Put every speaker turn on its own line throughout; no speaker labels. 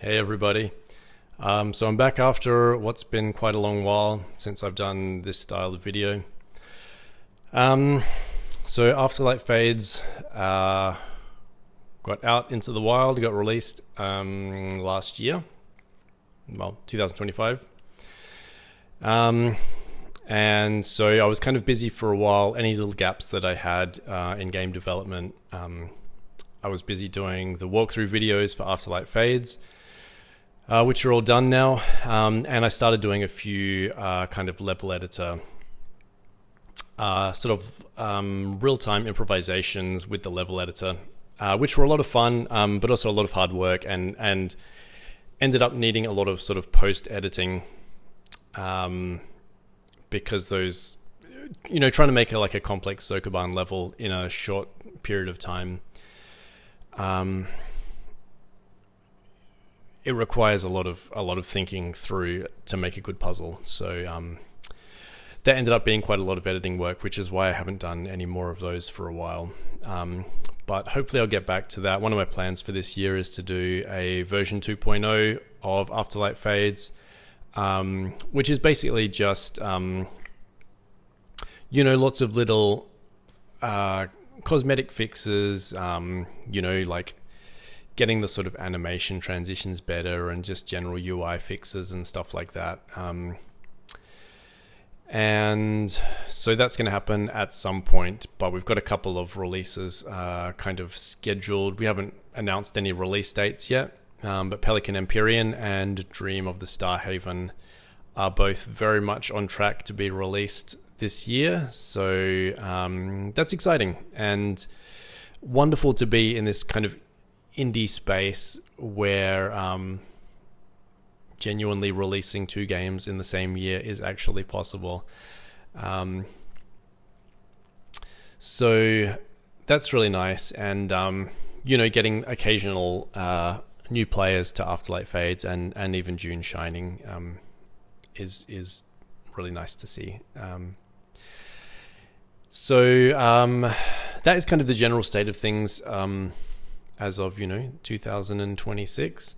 Hey everybody. So I'm back after what's been quite a long while since I've done this style of video. So Afterlight Fades got out into the wild, got released last year, well, 2025. And so I was kind of busy for a while. Any little gaps that I had in game development, I was busy doing the walkthrough videos for Afterlight Fades, which are all done now. And I started doing a few kind of level editor, real-time improvisations with the level editor, which were a lot of fun, but also a lot of hard work, and ended up needing a lot of sort of post-editing, because those, trying to make it like a complex sokoban level in a short period of time, it requires a lot of thinking through to make a good puzzle. So that ended up being quite a lot of editing work, which is why I haven't done any more of those for a while. But hopefully I'll get back to that. One of my plans for this year is to do a version 2.0 of Afterlight Fades, which is basically just, lots of little cosmetic fixes, like getting the sort of animation transitions better and just general UI fixes and stuff like that. And so that's going to happen at some point, but we've got a couple of releases kind of scheduled. We haven't announced any release dates yet, but Pelican Empyrean and Dream of the Starhaven are both very much on track to be released this year. So that's exciting and wonderful to be in this kind of indie space where genuinely releasing two games in the same year is actually possible. So that's really nice. And, getting occasional new players to Afterlight Fades and even June Shining is really nice to see. So that is kind of the general state of things as of 2026.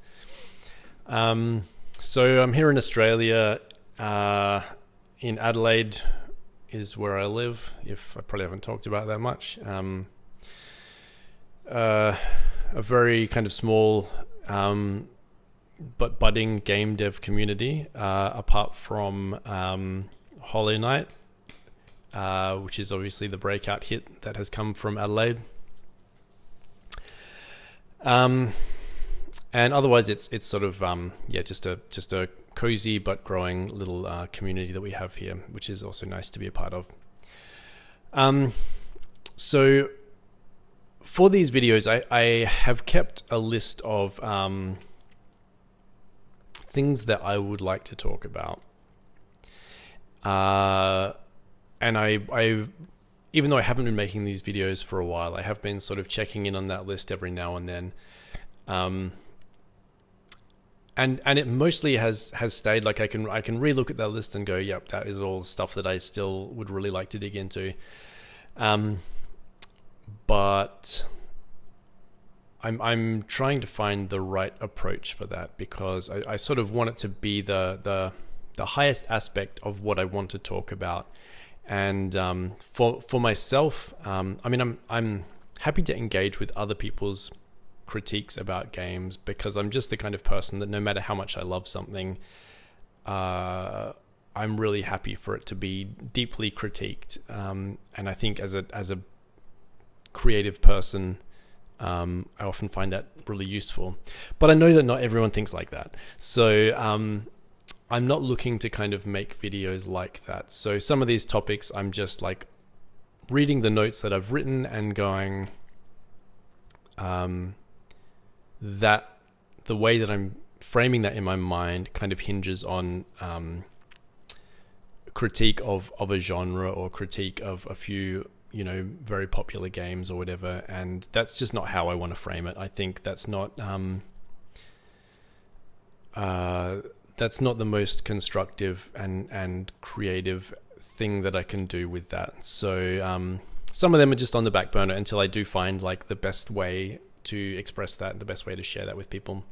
So I'm here in Australia, in Adelaide is where I live, if I probably haven't talked about that much. A very kind of small but budding game dev community, apart from Hollow Knight, which is obviously the breakout hit that has come from Adelaide. And otherwise, it's sort of just a cozy but growing little community that we have here, which is also nice to be a part of. So for these videos, I have kept a list of things that I would like to talk about, and I even though I haven't been making these videos for a while, I have been sort of checking in on that list every now and then. And it mostly has stayed like I can relook at that list and go, yep, that is all stuff that I still would really like to dig into. But I'm trying to find the right approach for that, because I sort of want it to be the highest aspect of what I want to talk about. And for myself, I'm happy to engage with other people's critiques about games, because I'm just the kind of person that no matter how much I love something, I'm really happy for it to be deeply critiqued. And I think as a creative person, I often find that really useful. But I know that not everyone thinks like that. So I'm not looking to kind of make videos like that. So some of these topics, I'm just like reading the notes that I've written and going, that the way that I'm framing that in my mind kind of hinges on critique of a genre or critique of a few, very popular games or whatever. And that's just not how I want to frame it. I think that's not the most constructive and creative thing that I can do with that. So some of them are just on the back burner until I do find like the best way to express that, the best way to share that with people.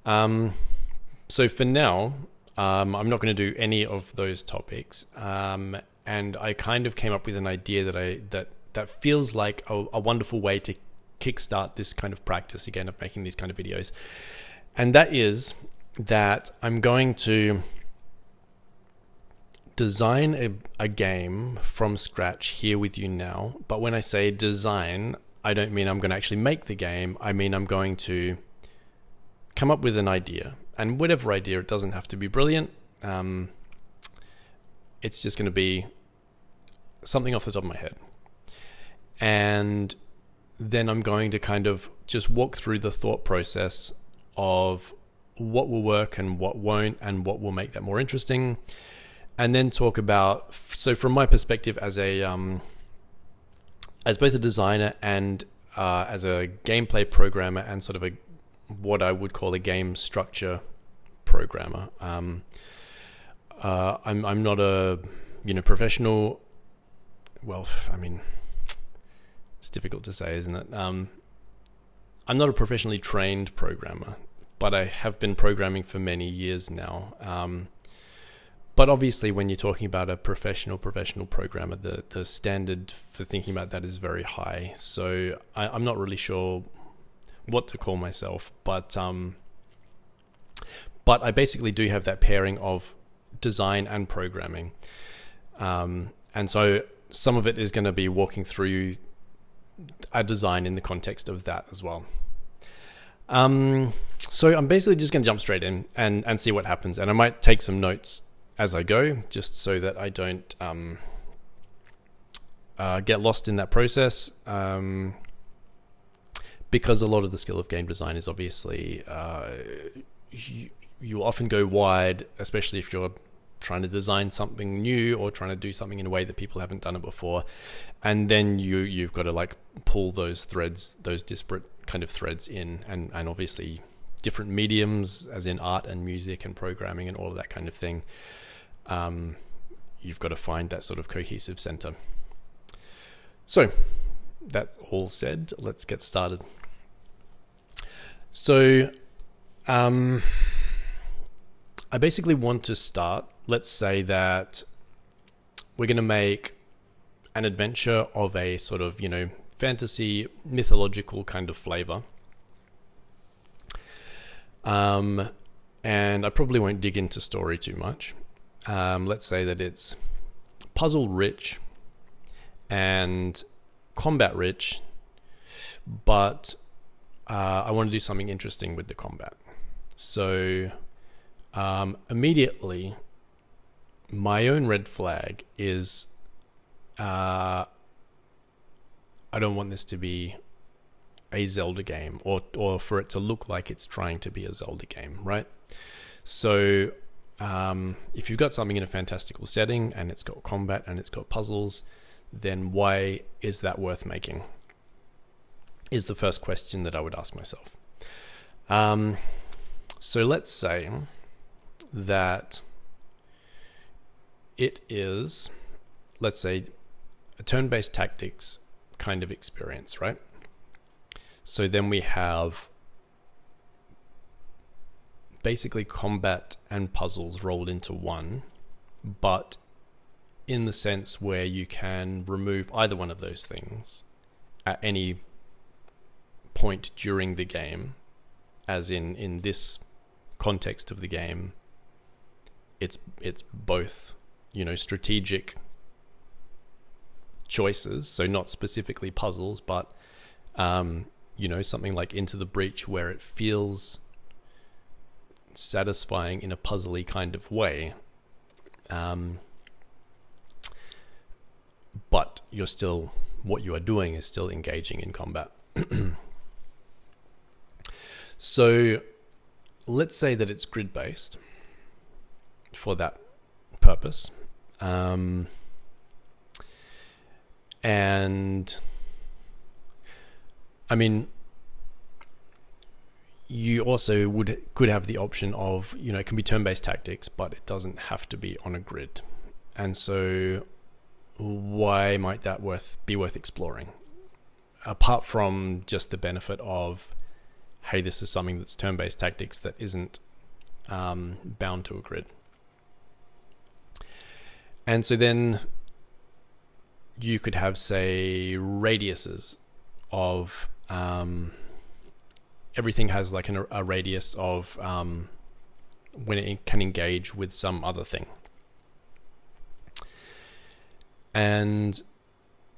So for now, I'm not going to do any of those topics, and I kind of came up with an idea that feels like a wonderful way to kickstart this kind of practice again of making these kind of videos, and that is that I'm going to design a game from scratch here with you now. But when I say design, I don't mean I'm going to actually make the game. I mean I'm going to come up with an idea, and whatever idea, it doesn't have to be brilliant. It's just going to be something off the top of my head. And then I'm going to kind of just walk through the thought process of what will work and what won't, and what will make that more interesting. And then talk about, so from my perspective as both a designer and as a gameplay programmer and sort of what I would call a game structure programmer. I'm not a professional. Well, I mean, it's difficult to say, isn't it? I'm not a professionally trained programmer, but I have been programming for many years now. But obviously, when you're talking about a professional programmer, the standard for thinking about that is very high. So I'm not really sure what to call myself, but I basically do have that pairing of design and programming, and so some of it is going to be walking through a design in the context of that as well. So I'm basically just going to jump straight in and see what happens, and I might take some notes as I go, just so that I don't get lost in that process, because a lot of the skill of game design is obviously you often go wide, especially if you're trying to design something new or trying to do something in a way that people haven't done it before, and then you've got to like pull those threads, those disparate kind of threads in, and obviously different mediums, as in art and music and programming and all of that kind of thing. You've got to find that sort of cohesive center. So that all said, let's get started. So I basically want to start, let's say that we're going to make an adventure of a sort of, fantasy, mythological kind of flavor. And I probably won't dig into story too much. Let's say that it's puzzle rich and combat rich, but I want to do something interesting with the combat. So immediately, my own red flag is I don't want this to be a Zelda game, or for it to look like it's trying to be a Zelda game, right? So if you've got something in a fantastical setting and it's got combat and it's got puzzles, then why is that worth making? Is the first question that I would ask myself. So let's say that it is, let's say, a turn-based tactics kind of experience, right? So then we have basically combat and puzzles rolled into one, but in the sense where you can remove either one of those things at any point during the game, as in this context of the game, it's both, strategic choices, so not specifically puzzles, but something like Into the Breach, where it feels satisfying in a puzzly kind of way, but what you are doing is still engaging in combat. So let's say that it's grid based for that purpose, and I mean, you also could have the option of, it can be turn-based tactics, but it doesn't have to be on a grid. And so why might that be worth exploring? Apart from just the benefit of hey, this is something that's turn-based tactics that isn't bound to a grid. And so then you could have, say, radiuses of everything has like a radius of when it can engage with some other thing. And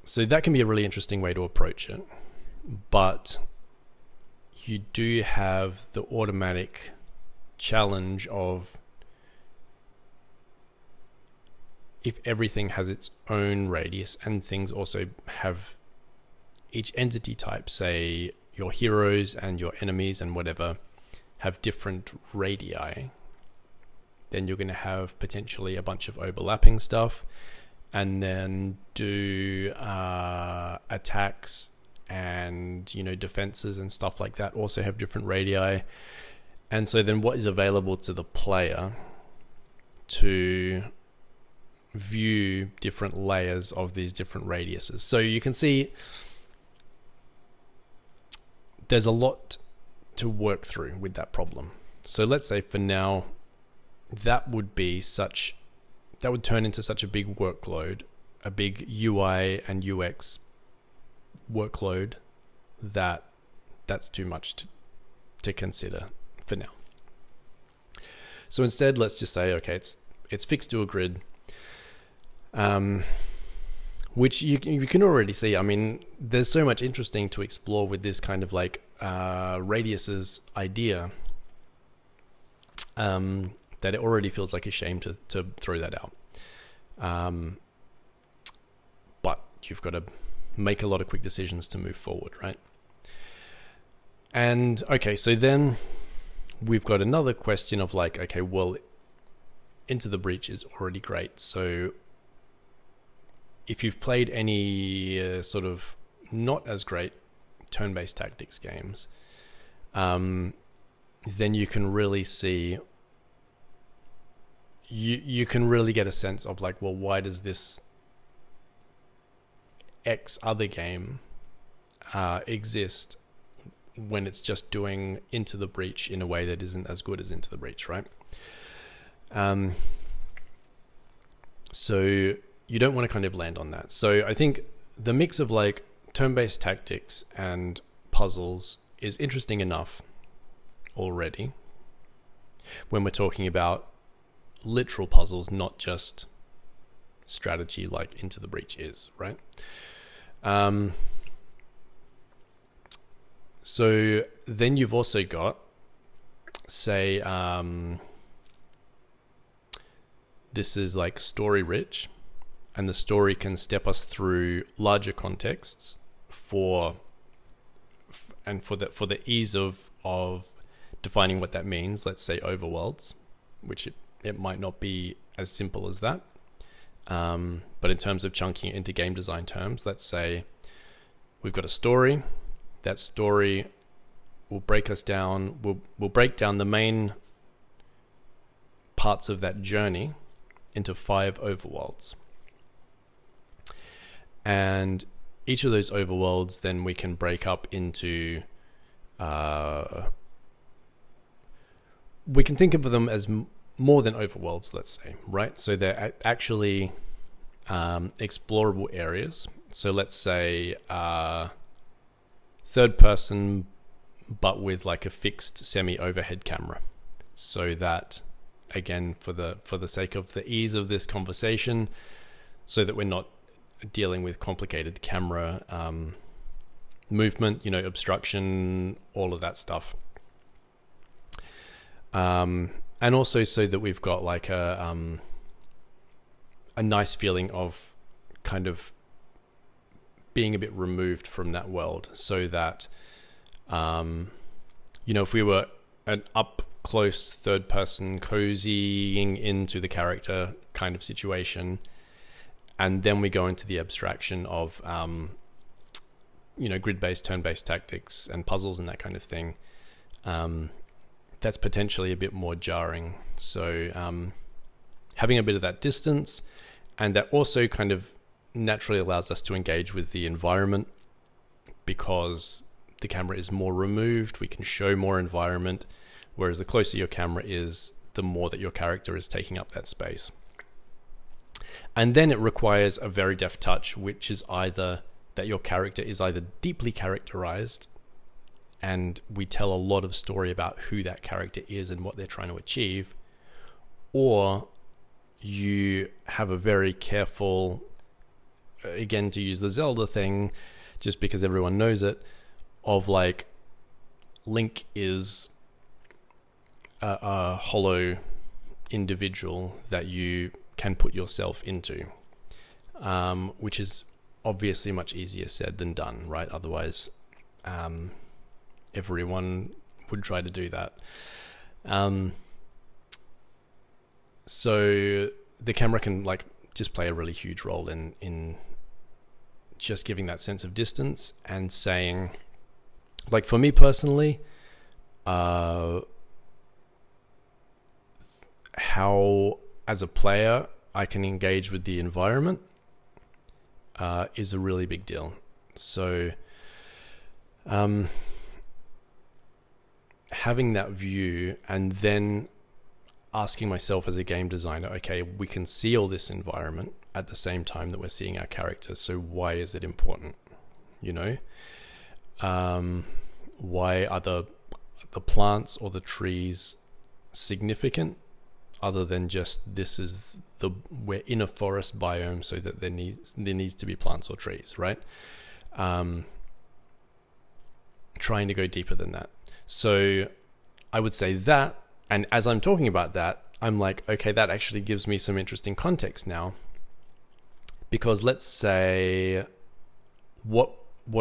so that can be a really interesting way to approach it. But you do have the automatic challenge of, if everything has its own radius and things also have each entity type, say your heroes and your enemies and whatever have different radii, then you're going to have potentially a bunch of overlapping stuff. And then do attacks and, defenses and stuff like that also have different radii. And so then what is available to the player to view different layers of these different radiuses? So you can see there's a lot to work through with that problem. So let's say for now, that would turn into such a big workload, a big UI and UX workload, that's too much to consider for now. So instead, let's just say, okay, it's fixed to a grid, which you can already see. I mean, there's so much interesting to explore with this kind of like radiuses idea, that it already feels like a shame to throw that out. But you've got to make a lot of quick decisions to move forward, right? And okay, so then we've got another question of like, okay, well, Into the Breach is already great. So if you've played any sort of not as great turn-based tactics games, then you can really see, you can really get a sense of like, well, why does this X other game exist when it's just doing Into the Breach in a way that isn't as good as Into the Breach, right? So you don't want to kind of land on that. So I think the mix of like turn-based tactics and puzzles is interesting enough already when we're talking about literal puzzles, not just strategy like Into the Breach is, right? So then you've also got, say, this is like story rich, and the story can step us through larger contexts for the ease of defining what that means. Let's say overworlds, which it might not be as simple as that. But in terms of chunking it into game design terms, let's say we've got a story. That story will break us down. We'll break down the main parts of that journey into 5 overworlds. And each of those overworlds, then we can break up into, we can think of them as more than overworlds, let's say, right? So they're actually explorable areas. So let's say third person, but with like a fixed semi-overhead camera, so that, again, for the sake of the ease of this conversation, so that we're not dealing with complicated camera movement, obstruction, all of that stuff. And also so that we've got like a nice feeling of kind of being a bit removed from that world, so that, if we were an up close third person cozying into the character kind of situation, and then we go into the abstraction of, grid-based, turn-based tactics and puzzles and that kind of thing, that's potentially a bit more jarring. So having a bit of that distance, and that also kind of naturally allows us to engage with the environment, because the camera is more removed, we can show more environment, whereas the closer your camera is, the more that your character is taking up that space. And then it requires a very deft touch, which is either that your character is either deeply characterized and we tell a lot of story about who that character is and what they're trying to achieve, or you have a very careful, again, to use the Zelda thing, just because everyone knows it, of like Link is a hollow individual that you can put yourself into, which is obviously much easier said than done, right? Otherwise, everyone would try to do that. So the camera can like just play a really huge role in just giving that sense of distance and saying, like for me personally, how as a player I can engage with the environment is a really big deal. So having that view and then asking myself as a game designer, okay, we can see all this environment at the same time that we're seeing our characters, so why is it important? You know, why are the plants or the trees significant, other than just we're in a forest biome, so that there needs to be plants or trees, right? Trying to go deeper than that. So I would say that, and as I'm talking about that, I'm like, okay, that actually gives me some interesting context now, because let's say what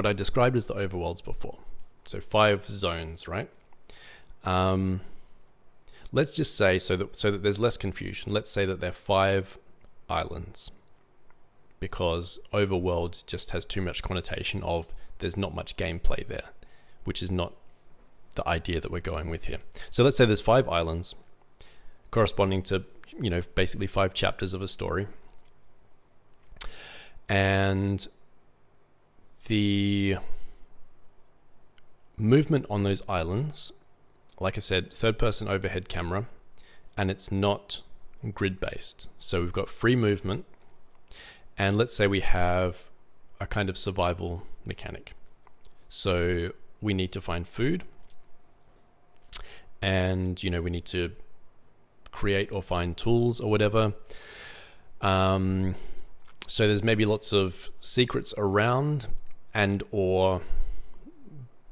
I described as the overworlds before, so 5 zones, right? Let's just say, so that there's less confusion, let's say that there are 5 islands, because overworld just has too much connotation of there's not much gameplay there, which is not the idea that we're going with here. So let's say there's 5 islands corresponding to, you know, basically 5 chapters of a story. And the movement on those islands, like I said, 3rd-person overhead camera, and it's not grid-based. So we've got free movement, and let's say we have a kind of survival mechanic. So we need to find food, and, you know, we need to create or find tools or whatever. So there's maybe lots of secrets around, and or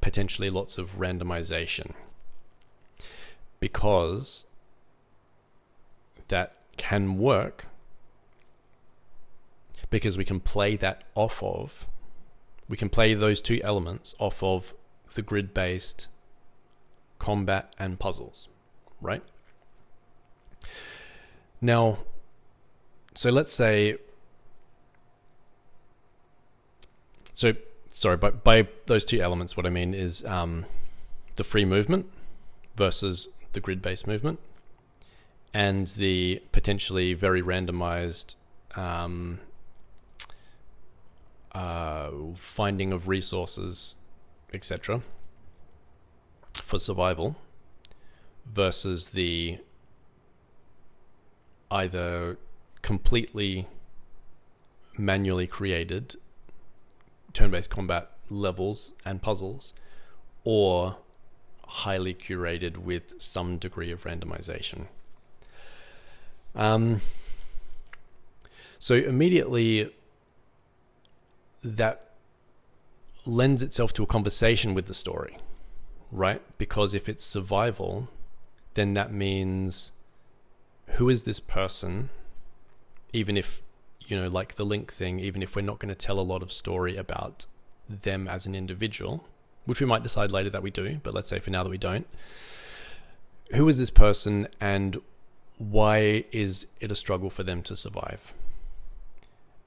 potentially lots of randomization, because that can work, because we can play that off of, we can play those 2 elements off of the grid-based combat and puzzles, right? Now, so let's say, so sorry, by those 2 elements, what I mean is the free movement versus the grid-based movement, and the potentially very randomized finding of resources, etc., for survival, versus the either completely manually created turn-based combat levels and puzzles, or highly curated with some degree of randomization. So immediately that lends itself to a conversation with the story, right? Because if it's survival, then that means, who is this person? Even if, you know, like the Link thing, even if we're not going to tell a lot of story about them as an individual, which we might decide later that we do, but let's say for now that we don't. Who is this person, and why is it a struggle for them to survive?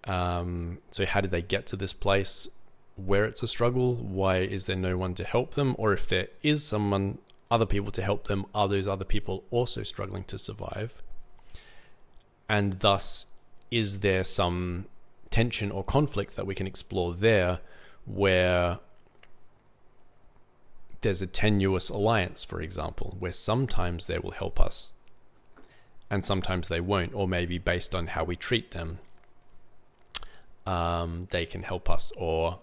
So how did they get to this place where it's a struggle? Why is there no one to help them? Or if there is other people to help them, are those other people also struggling to survive? And thus, is there some tension or conflict that we can explore there, where there's a tenuous alliance, for example, where sometimes they will help us and sometimes they won't, or maybe based on how we treat them, they can help us, or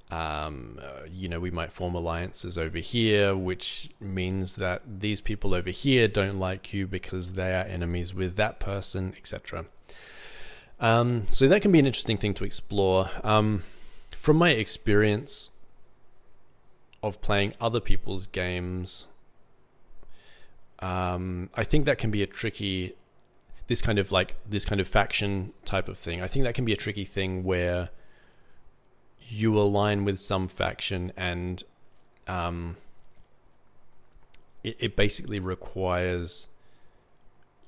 we might form alliances over here, which means that these people over here don't like you because they are enemies with that person, etc. So that can be an interesting thing to explore. From my experience of playing other people's games, I think that can be a tricky, this kind of faction type of thing. I think that can be a tricky thing where you align with some faction and it basically requires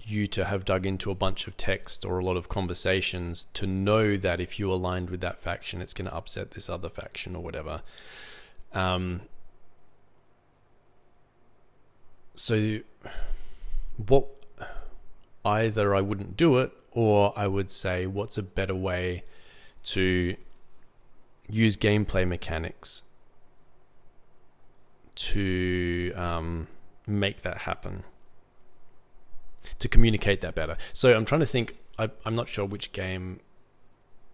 you to have dug into a bunch of text or a lot of conversations to know that if you aligned with that faction, it's going to upset this other faction or whatever. So what, either I wouldn't do it, or I would say, what's a better way to use gameplay mechanics to make that happen, to communicate that better. So I'm trying to think, I'm not sure which game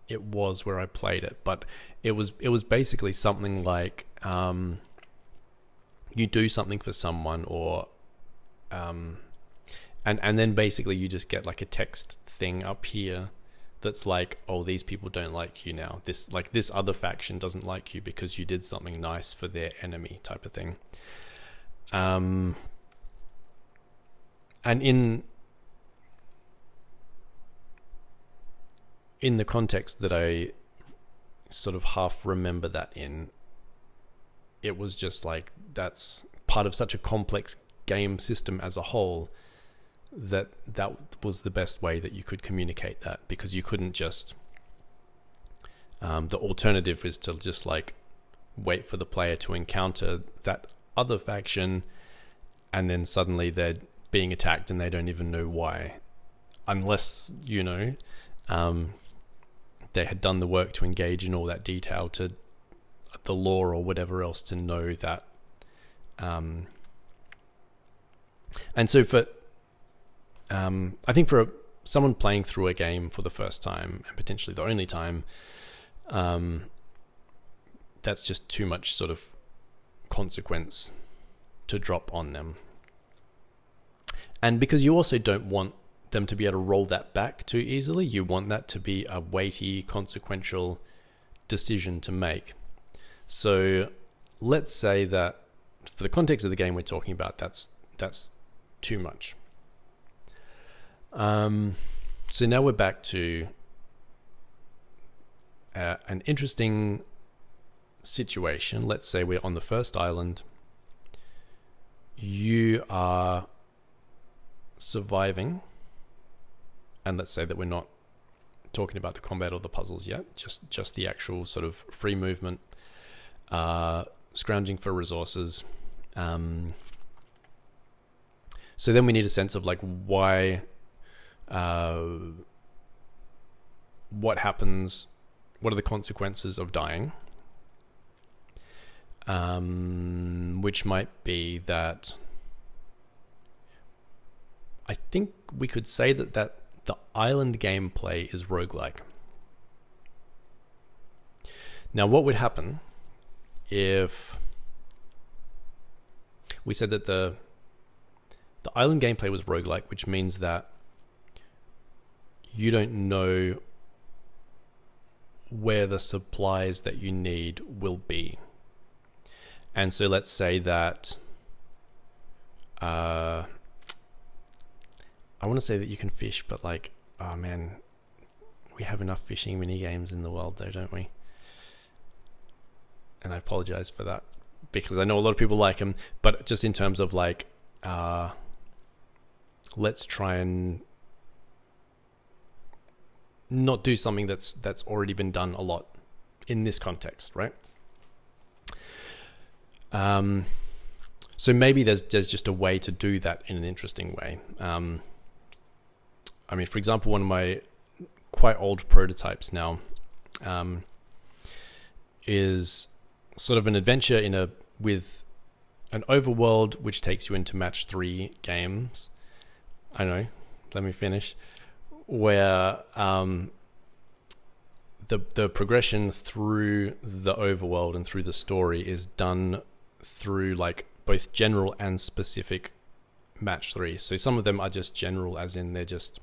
it was where I played it, but it was basically something like you do something for someone, or and then basically you just get like a text thing up here that's like, oh, these people don't like you now. This other faction doesn't like you because you did something nice for their enemy, type of thing. And in the context that I sort of half remember that in, it was just like, that's part of such a complex game system as a whole, that was the best way that you could communicate that, because you couldn't just the alternative is to just like wait for the player to encounter that other faction and then suddenly they're being attacked and they don't even know why, unless they had done the work to engage in all that detail, to the lore or whatever else, to know that. And so for I think for someone playing through a game for the first time, and potentially the only time, that's just too much sort of consequence to drop on them. And because you also don't want them to be able to roll that back too easily, you want that to be a weighty, consequential decision to make. So let's say that for the context of the game we're talking about, that's too much. So now we're back to an interesting situation. Let's say we're on the first island. You are surviving, and let's say that we're not talking about the combat or the puzzles yet, just the actual sort of free movement, scrounging for resources. So then we need a sense of like why, what happens, what are the consequences of dying, which might be that I think we could say that the island gameplay is roguelike. Now, what would happen if we said that the island gameplay was roguelike, which means that you don't know where the supplies that you need will be. And so let's say that I want to say that you can fish, but like, oh man, we have enough fishing mini games in the world though, don't we? And I apologize for that, because I know a lot of people like them, but just in terms of like, let's try and not do something that's already been done a lot in this context, right? So maybe there's just a way to do that in an interesting way. I mean, for example, one of my quite old prototypes now is sort of an adventure with an overworld which takes you into match 3 games. I know, let me finish. Where the progression through the overworld and through the story is done through like both general and specific match 3. So some of them are just general, as in they're just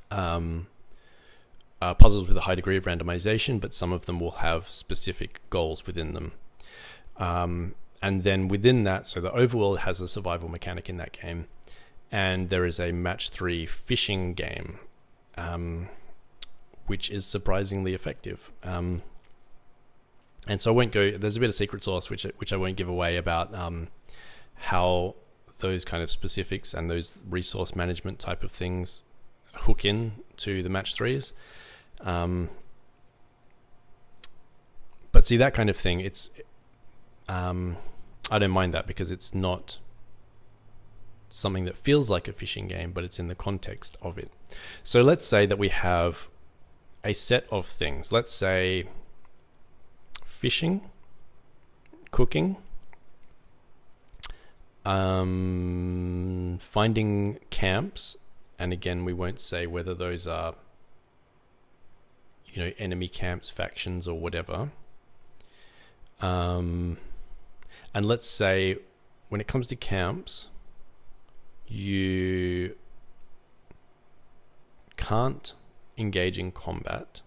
puzzles with a high degree of randomization, but some of them will have specific goals within them. And then within that, so the overworld has a survival mechanic in that game, and there is a match 3 fishing game, which is surprisingly effective. And so I won't go. There's a bit of secret sauce which I won't give away about how those kind of specifics and those resource management type of things hook in to the match 3s. But see, that kind of thing, it's I don't mind that because it's not something that feels like a fishing game, but it's in the context of it. So let's say that we have a set of things. Let's say fishing, cooking, finding camps, and again, we won't say whether those are, enemy camps, factions, or whatever. And let's say when it comes to camps, you can't engage in combat,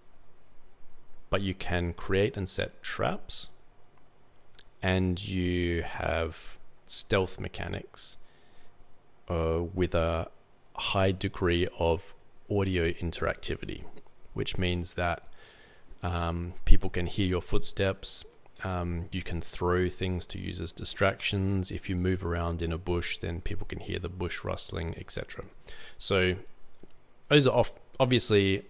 but you can create and set traps, and you have stealth mechanics with a high degree of audio interactivity, which means that people can hear your footsteps. You can throw things to use as distractions. If you move around in a bush, then people can hear the bush rustling, etc. So those are obviously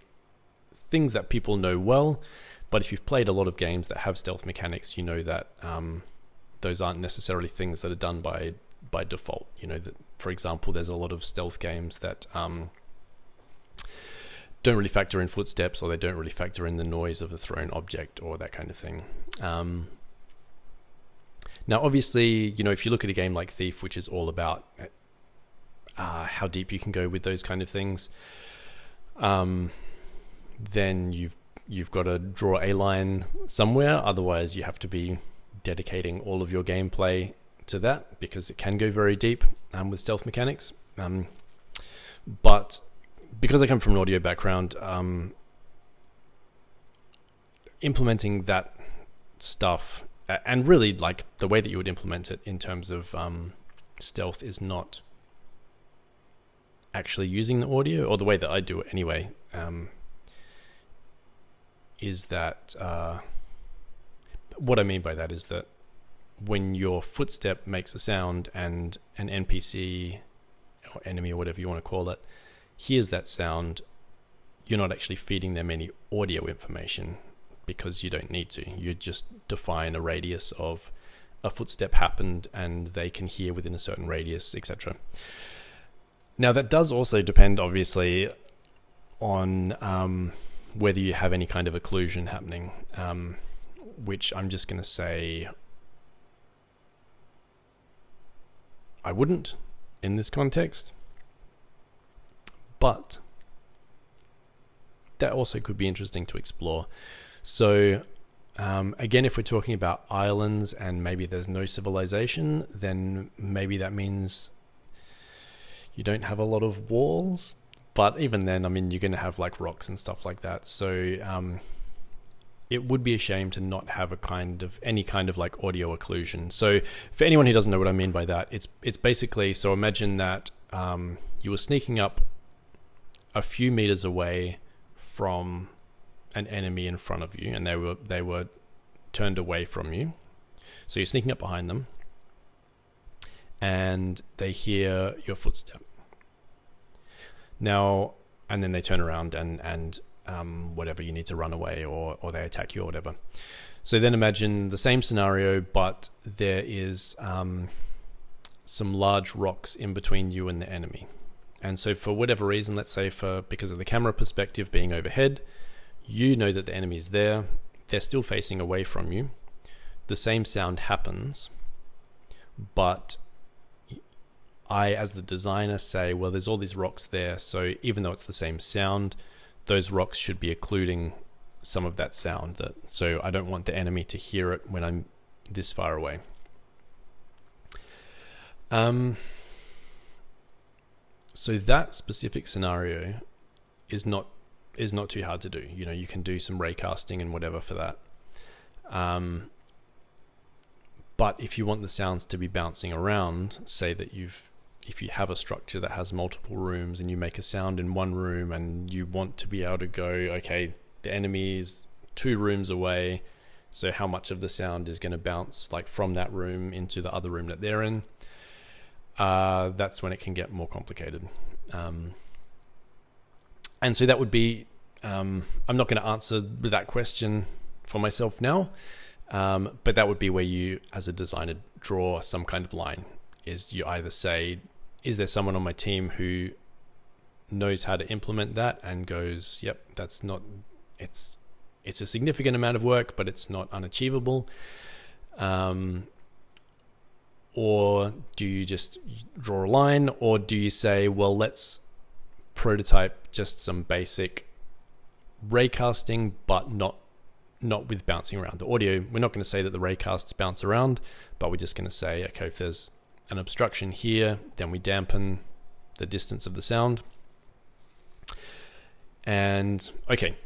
things that people know well, but if you've played a lot of games that have stealth mechanics, you know that those aren't necessarily things that are done by default. That, for example, there's a lot of stealth games that don't really factor in footsteps, or they don't really factor in the noise of a thrown object or that kind of thing. Now, obviously, if you look at a game like Thief, which is all about how deep you can go with those kind of things, then you've got to draw a line somewhere. Otherwise, you have to be dedicating all of your gameplay to that, because it can go very deep with stealth mechanics. But because I come from an audio background, implementing that stuff, and really like the way that you would implement it in terms of stealth, is not actually using the audio, or the way that I do it anyway, is that what I mean by that is that when your footstep makes a sound and an NPC or enemy or whatever you want to call it hears that sound, you're not actually feeding them any audio information, because you don't need to. You just define a radius of a footstep happened, and they can hear within a certain radius, etc. Now, that does also depend, obviously, on whether you have any kind of occlusion happening, which I'm just going to say I wouldn't in this context. But that also could be interesting to explore. So again, if we're talking about islands and maybe there's no civilization, then maybe that means you don't have a lot of walls. But even then, I mean, you're going to have like rocks and stuff like that. So it would be a shame to not have any kind of like audio occlusion. So for anyone who doesn't know what I mean by that, it's basically, so imagine that you were sneaking up a few meters away from an enemy in front of you, and they were turned away from you. So you're sneaking up behind them, and they hear your footstep. Now, and then they turn around and whatever, you need to run away, or they attack you or whatever. So then imagine the same scenario, but there is some large rocks in between you and the enemy. And so for whatever reason, let's say because of the camera perspective being overhead, you know that the enemy is there. They're still facing away from you. The same sound happens, but I, as the designer, say, well, there's all these rocks there, so even though it's the same sound, those rocks should be occluding some of that sound. So I don't want the enemy to hear it when I'm this far away. So that specific scenario is not too hard to do. You know, you can do some raycasting and whatever for that. But if you want the sounds to be bouncing around, say that if you have a structure that has multiple rooms and you make a sound in one room and you want to be able to go, okay, the enemy is 2 rooms away, so how much of the sound is going to bounce like from that room into the other room that they're in? That's when it can get more complicated. And so that would be, I'm not going to answer that question for myself now, but that would be where you, as a designer, draw some kind of line. Is you either say, is there someone on my team who knows how to implement that and goes, yep, that's not, it's a significant amount of work, but it's not unachievable. Or do you just draw a line, or do you say, well, let's prototype just some basic raycasting, but not with bouncing around the audio. We're not going to say that the raycasts bounce around, but we're just going to say, okay, if there's an obstruction here, then we dampen the distance of the sound. And okay,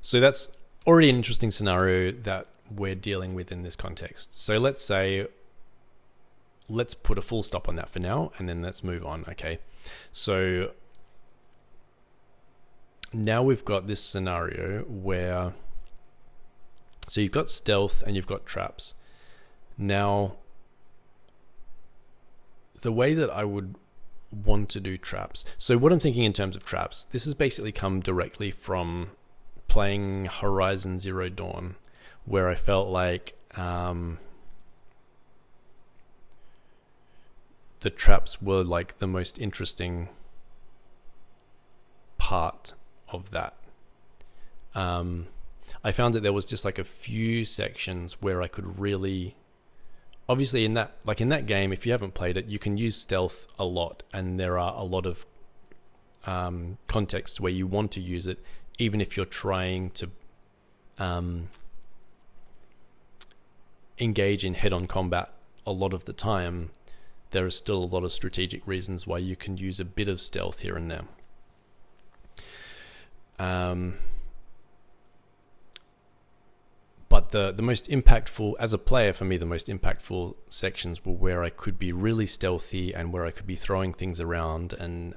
so that's already an interesting scenario that we're dealing with in this context. So let's put a full stop on that for now, and then let's move on. Okay, so now we've got this scenario where, so you've got stealth and you've got traps. Now, the way that I would want to do traps, so what I'm thinking in terms of traps, this has basically come directly from playing Horizon Zero Dawn, where I felt like the traps were like the most interesting part of that. I found that there was just like a few sections where I could really, obviously in that game, if you haven't played it, you can use stealth a lot, and there are a lot of contexts where you want to use it, even if you're trying to engage in head-on combat a lot of the time. There are still a lot of strategic reasons why you can use a bit of stealth here and there. But the most impactful, as a player for me, the most impactful sections were where I could be really stealthy and where I could be throwing things around and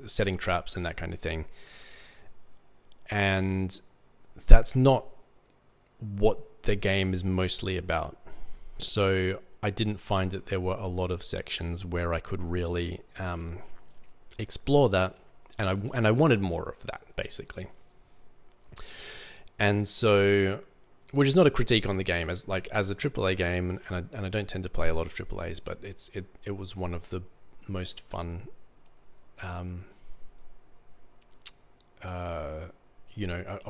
setting traps and that kind of thing. And that's not what the game is mostly about. So I didn't find that there were a lot of sections where I could really explore that, and I wanted more of that, basically. And so, which is not a critique on the game as a AAA game, and I don't tend to play a lot of AAAs, but it was one of the most fun, of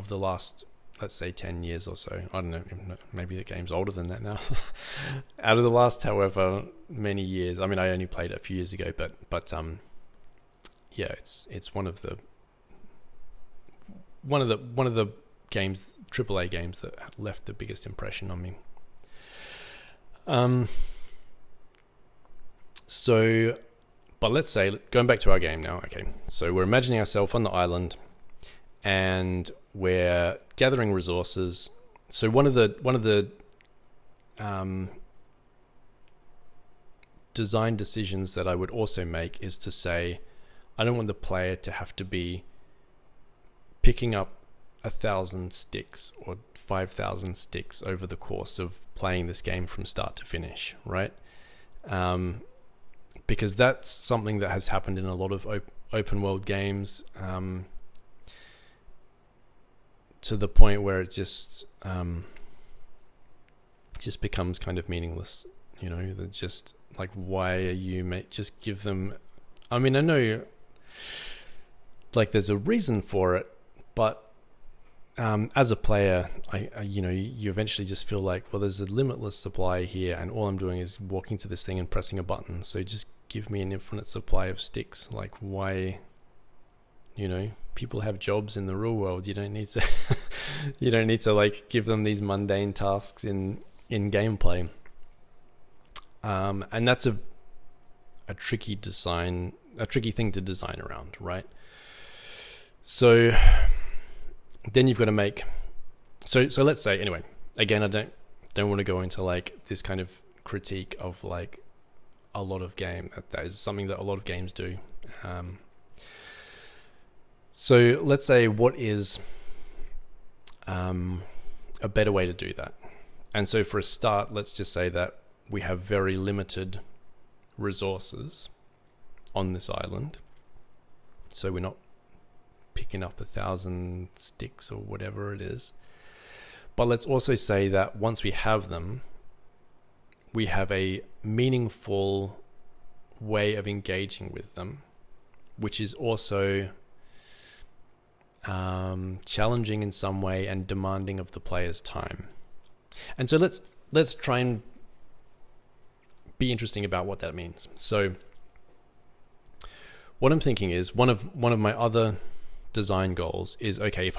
the last, let's say, 10 years or so. I don't know, maybe the game's older than that now. Out of the last however many years, I mean, I only played it a few years ago, but yeah, it's one of the games, AAA games, that left the biggest impression on me. But let's say, going back to our game now, okay, so we're imagining ourselves on the island, and we're gathering resources. So one of the design decisions that I would also make is to say, I don't want the player to have to be picking up 1,000 sticks or 5,000 sticks over the course of playing this game from start to finish, right? Because that's something that has happened in a lot of open world games, to the point where it just becomes kind of meaningless. You know, that just like, why are you just give them? I mean, I know like there's a reason for it, but as a player, you eventually just feel like, well, there's a limitless supply here, and all I'm doing is walking to this thing and pressing a button. So just give me an infinite supply of sticks. Like, why? People have jobs in the real world. You don't need to, like give them these mundane tasks in gameplay. And that's a tricky thing to design around, right? So then you've got to make, so let's say, anyway, again, I don't want to go into like this kind of critique of like a lot of that is something that a lot of games do. So let's say, what is a better way to do that? And so for a start, let's just say that we have very limited resources on this island. So we're not picking up 1,000 sticks or whatever it is. But let's also say that once we have them, we have a meaningful way of engaging with them, which is also challenging in some way and demanding of the player's time. And so let's try and be interesting about what that means. So what I'm thinking is, one of my other design goals is, okay,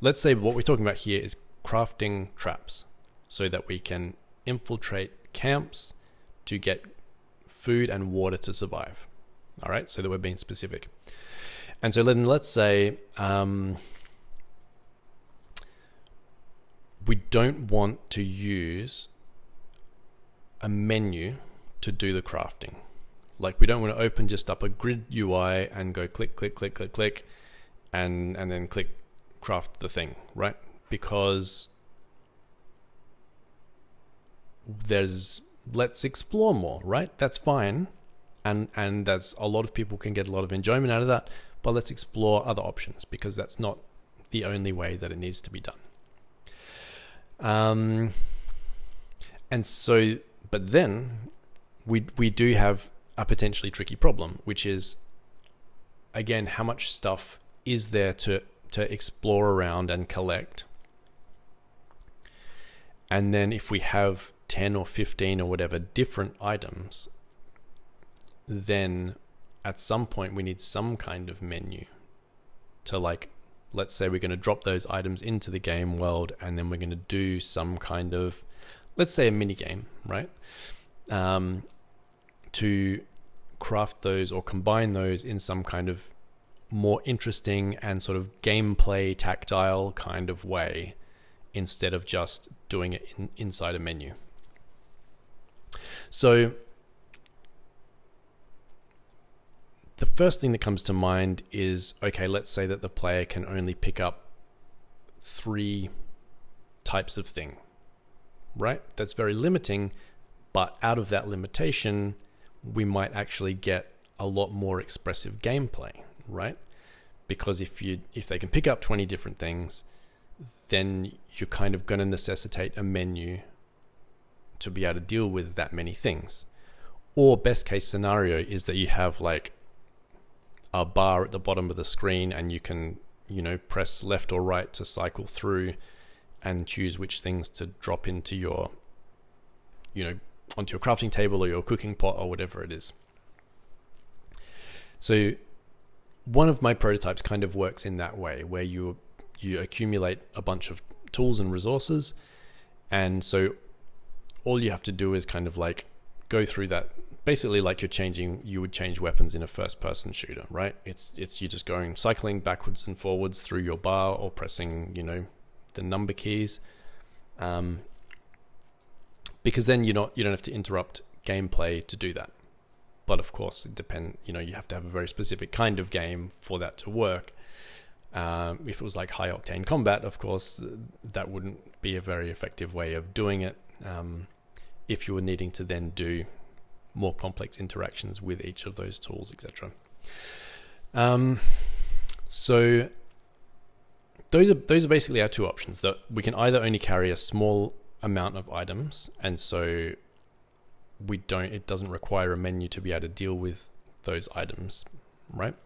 let's say what we're talking about here is crafting traps so that we can infiltrate camps to get food and water to survive. All right, so that we're being specific. And so then let's say we don't want to use a menu to do the crafting. Like, we don't want to open just up a grid UI and go click, click, click, click, click, and then click craft the thing, right? Because let's explore more, right? That's fine. And that's, a lot of people can get a lot of enjoyment out of that, but let's explore other options, because that's not the only way that it needs to be done. And so, but then we do have a potentially tricky problem, which is, again, how much stuff is there to explore around and collect? And then if we have 10 or 15 or whatever different items, then at some point we need some kind of menu to, like, let's say we're going to drop those items into the game world, and then we're going to do some kind of, let's say, a mini game, right? To craft those or combine those in some kind of more interesting and sort of gameplay tactile kind of way, instead of just doing it inside a menu. So the first thing that comes to mind is, okay, let's say that the player can only pick up 3 types of thing, right? That's very limiting, but out of that limitation, we might actually get a lot more expressive gameplay, right? Because if they can pick up 20 different things, then you're kind of going to necessitate a menu to be able to deal with that many things. Or best case scenario is that you have like a bar at the bottom of the screen, and you can, press left or right to cycle through and choose which things to drop into your, onto your crafting table or your cooking pot or whatever it is. So one of my prototypes kind of works in that way, where you accumulate a bunch of tools and resources, and so all you have to do is kind of like go through that, basically like you would change weapons in a first-person shooter, right? It's you just cycling backwards and forwards through your bar, or pressing, the number keys, because then you don't have to interrupt gameplay to do that. But of course, it depends. You have to have a very specific kind of game for that to work. If it was like high-octane combat, of course, that wouldn't be a very effective way of doing it. If you were needing to then do more complex interactions with each of those tools, etc. So those are basically our 2 options. That we can either only carry a small amount of items, and so it doesn't require a menu to be able to deal with those items, right?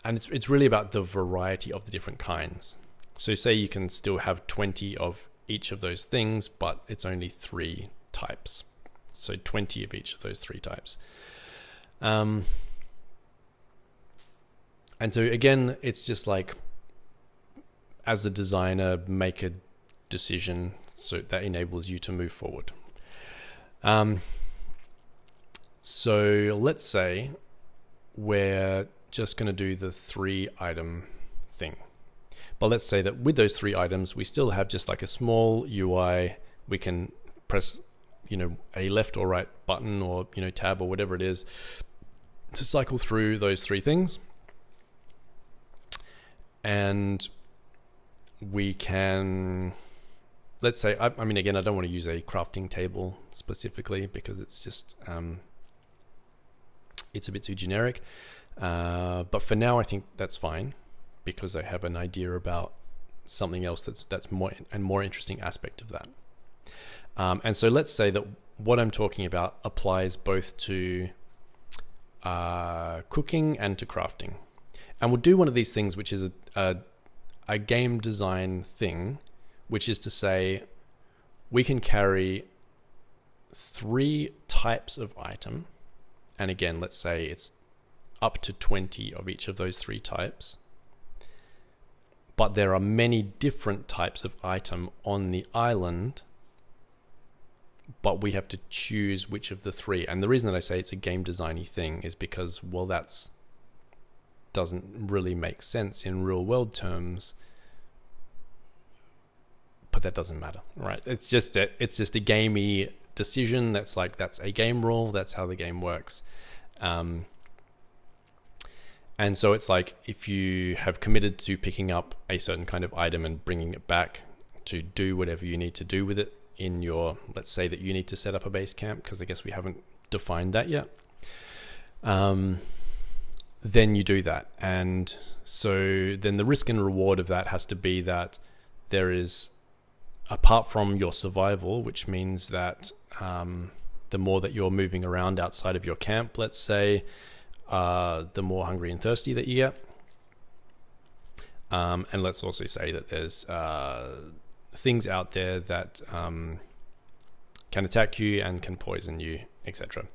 and it's really about the variety of the different kinds. So say you can still have 20 of each of those things, but it's only 3 types. So 20 of each of those 3 types. And so again, it's just like, as a designer, make a decision so that enables you to move forward. So let's say we're just going to do the 3 item thing. But let's say that with those 3 items, we still have just like a small UI. We can press, a left or right button or, tab or whatever it is to cycle through those 3 things. And we can, let's say, I mean, again, I don't want to use a crafting table specifically because it's just, it's a bit too generic. But for now, I think that's fine because I have an idea about something else that's more interesting aspect of that. And so let's say that what I'm talking about applies both to cooking and to crafting. And we'll do one of these things, which is a game design thing, which is to say we can carry 3 types of item. And again, let's say it's up to 20 of each of those 3 types. But there are many different types of item on the island, but we have to choose which of the 3. And the reason that I say it's a game designy thing is because, well, that's doesn't really make sense in real world terms, but that doesn't matter, right? It's just a gamey decision. That's a game rule. That's how the game works. And so it's like, if you have committed to picking up a certain kind of item and bringing it back to do whatever you need to do with it in your, let's say that you need to set up a base camp, because I guess we haven't defined that yet. Then you do that. And so then the risk and reward of that has to be that there is, apart from your survival, which means that the more that you're moving around outside of your camp, let's say, the more hungry and thirsty that you get. And let's also say that there's things out there that can attack you and can poison you, etc.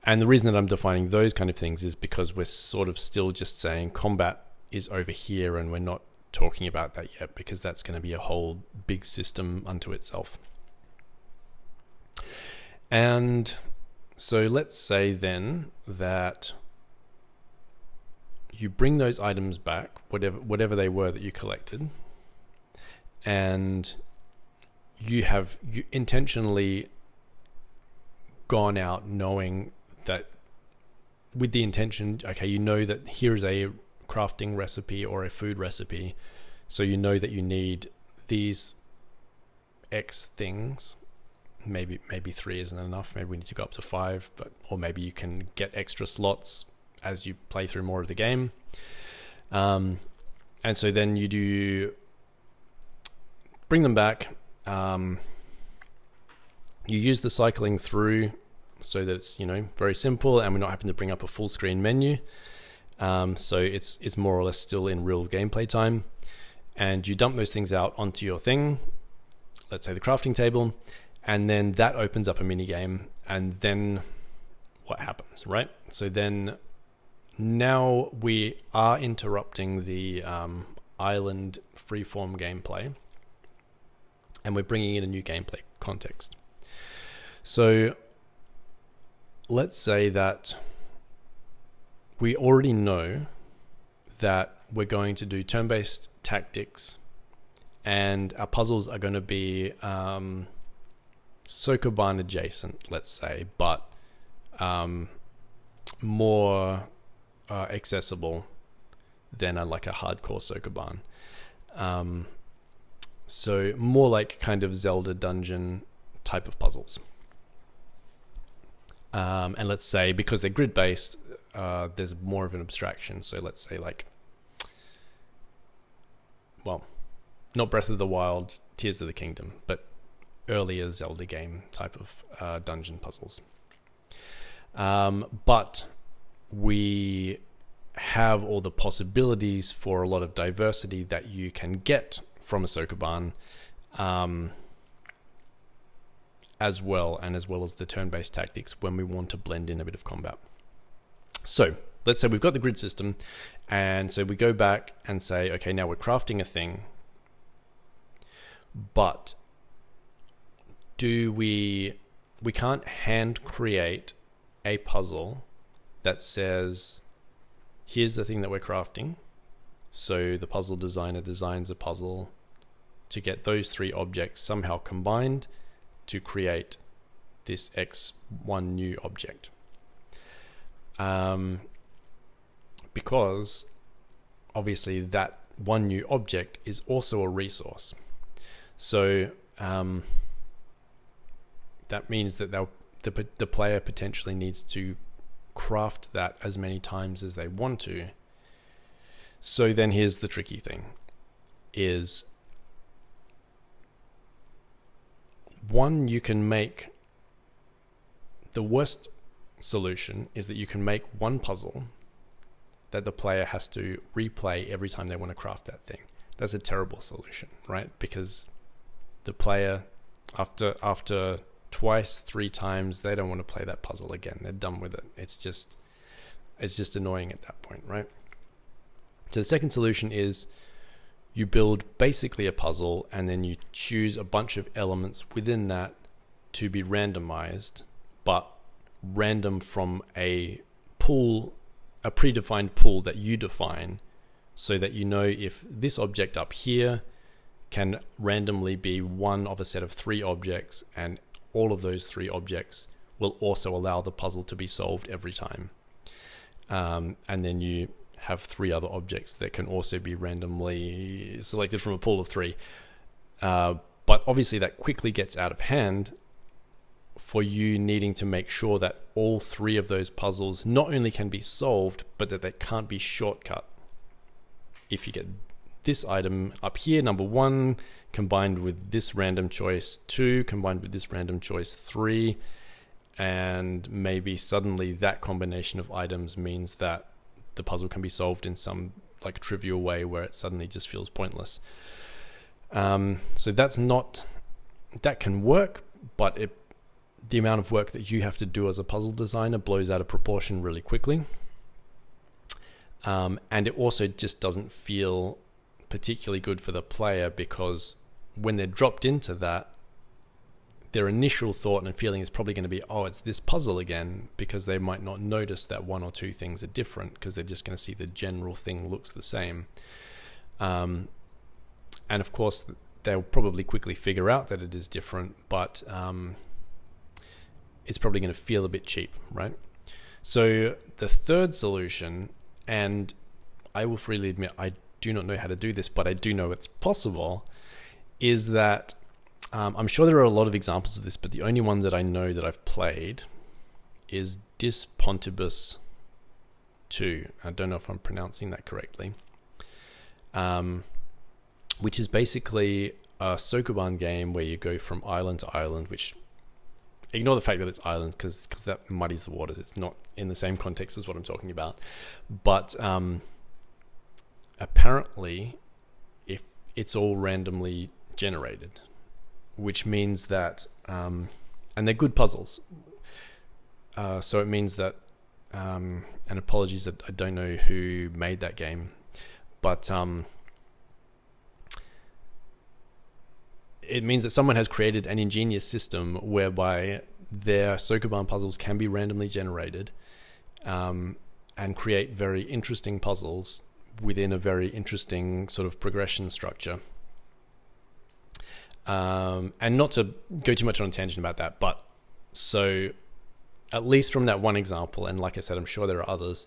And the reason that I'm defining those kind of things is because we're sort of still just saying combat is over here, and we're not talking about that yet, because that's going to be a whole big system unto itself. And so let's say then that you bring those items back, whatever they were that you collected, and you intentionally gone out knowing that, with the intention, okay, you know that here's a crafting recipe or a food recipe, so you know that you need these X things. Maybe 3 isn't enough. Maybe we need to go up to 5, or maybe you can get extra slots as you play through more of the game. And so then you bring them back. You use the cycling through so that it's, very simple, and we're not having to bring up a full screen menu. So it's more or less still in real gameplay time. And you dump those things out onto your thing, let's say the crafting table, and then that opens up a mini game. And then what happens, right? So then now we are interrupting the island freeform gameplay, and we're bringing in a new gameplay context. So let's say that we already know that we're going to do turn-based tactics, and our puzzles are going to be sokoban adjacent, let's say, but more accessible than like a hardcore sokoban. So more like kind of Zelda dungeon type of puzzles. And let's say, because they're grid-based, there's more of an abstraction. So let's say not Breath of the Wild, Tears of the Kingdom, but earlier Zelda game type of dungeon puzzles. But we have all the possibilities for a lot of diversity that you can get from a sokoban, as well as the turn-based tactics when we want to blend in a bit of combat. So let's say we've got the grid system, and so we go back and say, okay, now we're crafting a thing, but we can't hand create a puzzle that says, here's the thing that we're crafting. So the puzzle designer designs a puzzle to get those three objects somehow combined to create this X1 new object. Because obviously that one new object is also a resource. So that means that the player potentially needs to craft that as many times as they want to. So then here's the tricky thing, is one, you can make, the worst solution is that you can make one puzzle that the player has to replay every time they want to craft that thing. That's a terrible solution, right? Because the player, after twice, 3 times, they don't want to play that puzzle again. They're done with it. It's just annoying at that point, right? So the second solution is you build basically a puzzle, and then you choose a bunch of elements within that to be randomized, but random from a pool, a predefined pool that you define, so that you know if this object up here can randomly be one of a set of 3 objects, and all of those 3 objects will also allow the puzzle to be solved every time. And then you have 3 other objects that can also be randomly selected from a pool of 3. But obviously that quickly gets out of hand for you needing to make sure that all 3 of those puzzles not only can be solved, but that they can't be shortcut. If you get this item up here, number 1, combined with this random choice 2, combined with this random choice 3, and maybe suddenly that combination of items means that the puzzle can be solved in some like trivial way where it suddenly just feels pointless. So that can work, but the amount of work that you have to do as a puzzle designer blows out of proportion really quickly. And it also just doesn't feel particularly good for the player, because when they're dropped into that, their initial thought and feeling is probably going to be, oh, it's this puzzle again, because they might not notice that 1 or 2 things are different, because they're just going to see the general thing looks the same. And of course, they'll probably quickly figure out that it is different, but it's probably going to feel a bit cheap, right? So the third solution, and I will freely admit I do not know how to do this, but I do know it's possible, is that I'm sure there are a lot of examples of this, but the only one that I know that I've played is Dis Pontibus 2. I don't know if I'm pronouncing that correctly. Which is basically a sokoban game where you go from island to island, which, ignore the fact that it's island because that muddies the waters. It's not in the same context as what I'm talking about. But apparently, if it's all randomly generated, which means that, and they're good puzzles. So it means that, and apologies that I don't know who made that game, but it means that someone has created an ingenious system whereby their sokoban puzzles can be randomly generated, and create very interesting puzzles within a very interesting sort of progression structure. And not to go too much on a tangent about that, but so at least from that one example, and like I said, I'm sure there are others,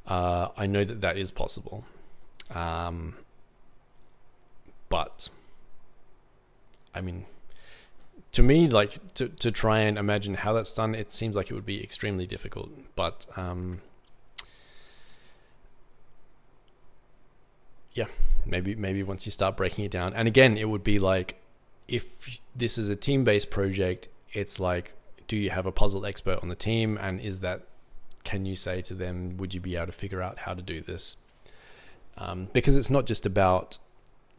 I know that is possible. But I mean, to me, like to try and imagine how that's done, it seems like it would be extremely difficult. But yeah, maybe once you start breaking it down, and again, it would be like, if this is a team-based project, it's like, do you have a puzzle expert on the team, and is that can you say to them, would you be able to figure out how to do this? Because it's not just about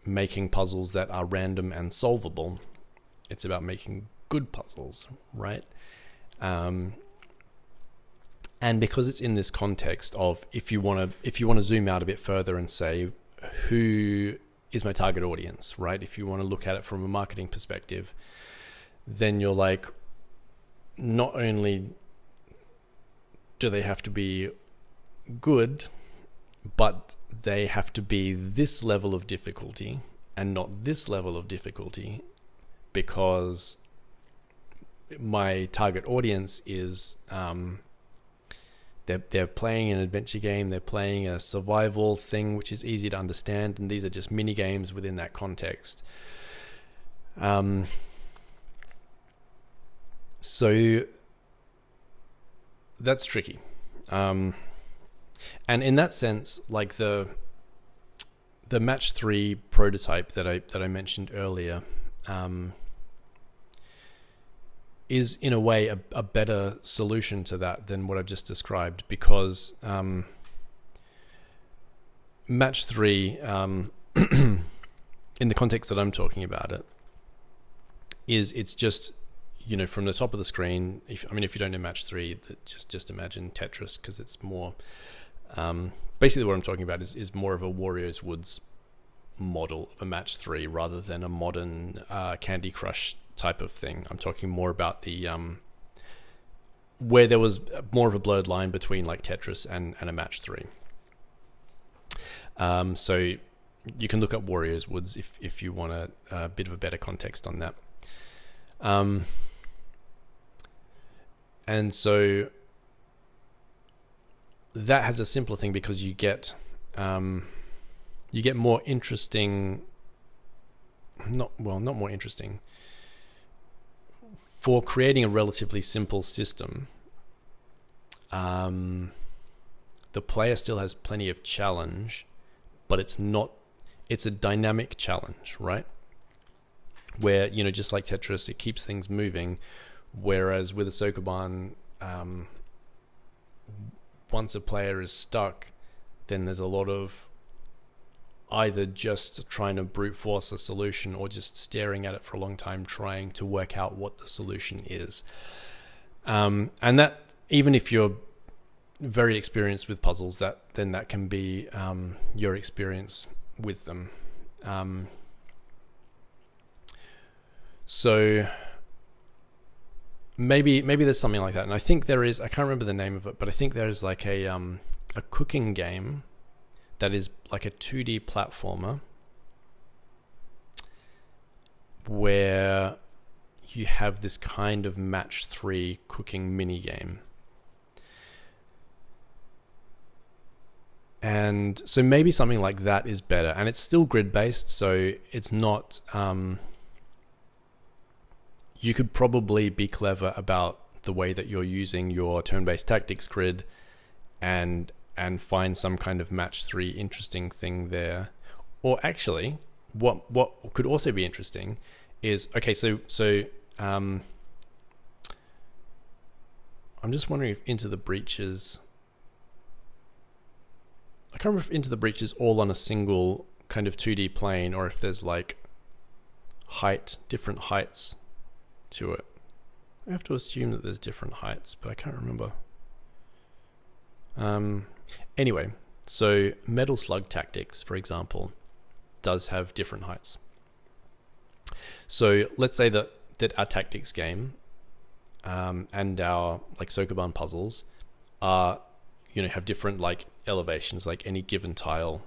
making puzzles that are random and solvable. It's about making good puzzles, right? And because it's in this context of, if you want to zoom out a bit further and say, who is my target audience, right? If you want to look at it from a marketing perspective, then you're like, not only do they have to be good, but they have to be this level of difficulty and not this level of difficulty, because my target audience is they're playing an adventure game, they're playing a survival thing which is easy to understand, and these are just mini games within that context. So that's tricky. And in that sense, like the match 3 prototype that I mentioned earlier, is in a way a better solution to that than what I've just described, because match 3, in the context that I'm talking about it, it's just, from the top of the screen. If you don't know match 3, just imagine Tetris, because it's more basically what I'm talking about is more of a Wario's Woods model of a match 3 rather than a modern Candy Crush type of thing. I'm talking more about the where there was more of a blurred line between like Tetris and a match 3. So you can look up Wario's Woods if you want a bit of a better context on that. And so that has a simpler thing, because you get more interesting, not more interesting. For creating a relatively simple system, the player still has plenty of challenge, but it's a dynamic challenge, right? Where, just like Tetris, it keeps things moving. Whereas with a sokoban, once a player is stuck, then there's a lot of either just trying to brute force a solution or just staring at it for a long time trying to work out what the solution is. And that, even if you're very experienced with puzzles, that can be your experience with them. So maybe there's something like that. And I think there is, I can't remember the name of it, but I think there is like a cooking game that is like a 2D platformer where you have this kind of match 3 cooking mini game. And so maybe something like that is better, and it's still grid based, so it's not you could probably be clever about the way that you're using your turn-based tactics grid and find some kind of match 3 interesting thing there. Or actually, what could also be interesting is, okay, so I'm just wondering if Into the Breaches, I can't remember if Into the Breach is all on a single kind of 2D plane, or if there's like different heights to it. I have to assume that there's different heights, but I can't remember. Anyway, so Metal Slug Tactics, for example, does have different heights. So let's say that our tactics game and our like sokoban puzzles are, have different like elevations, like any given tile.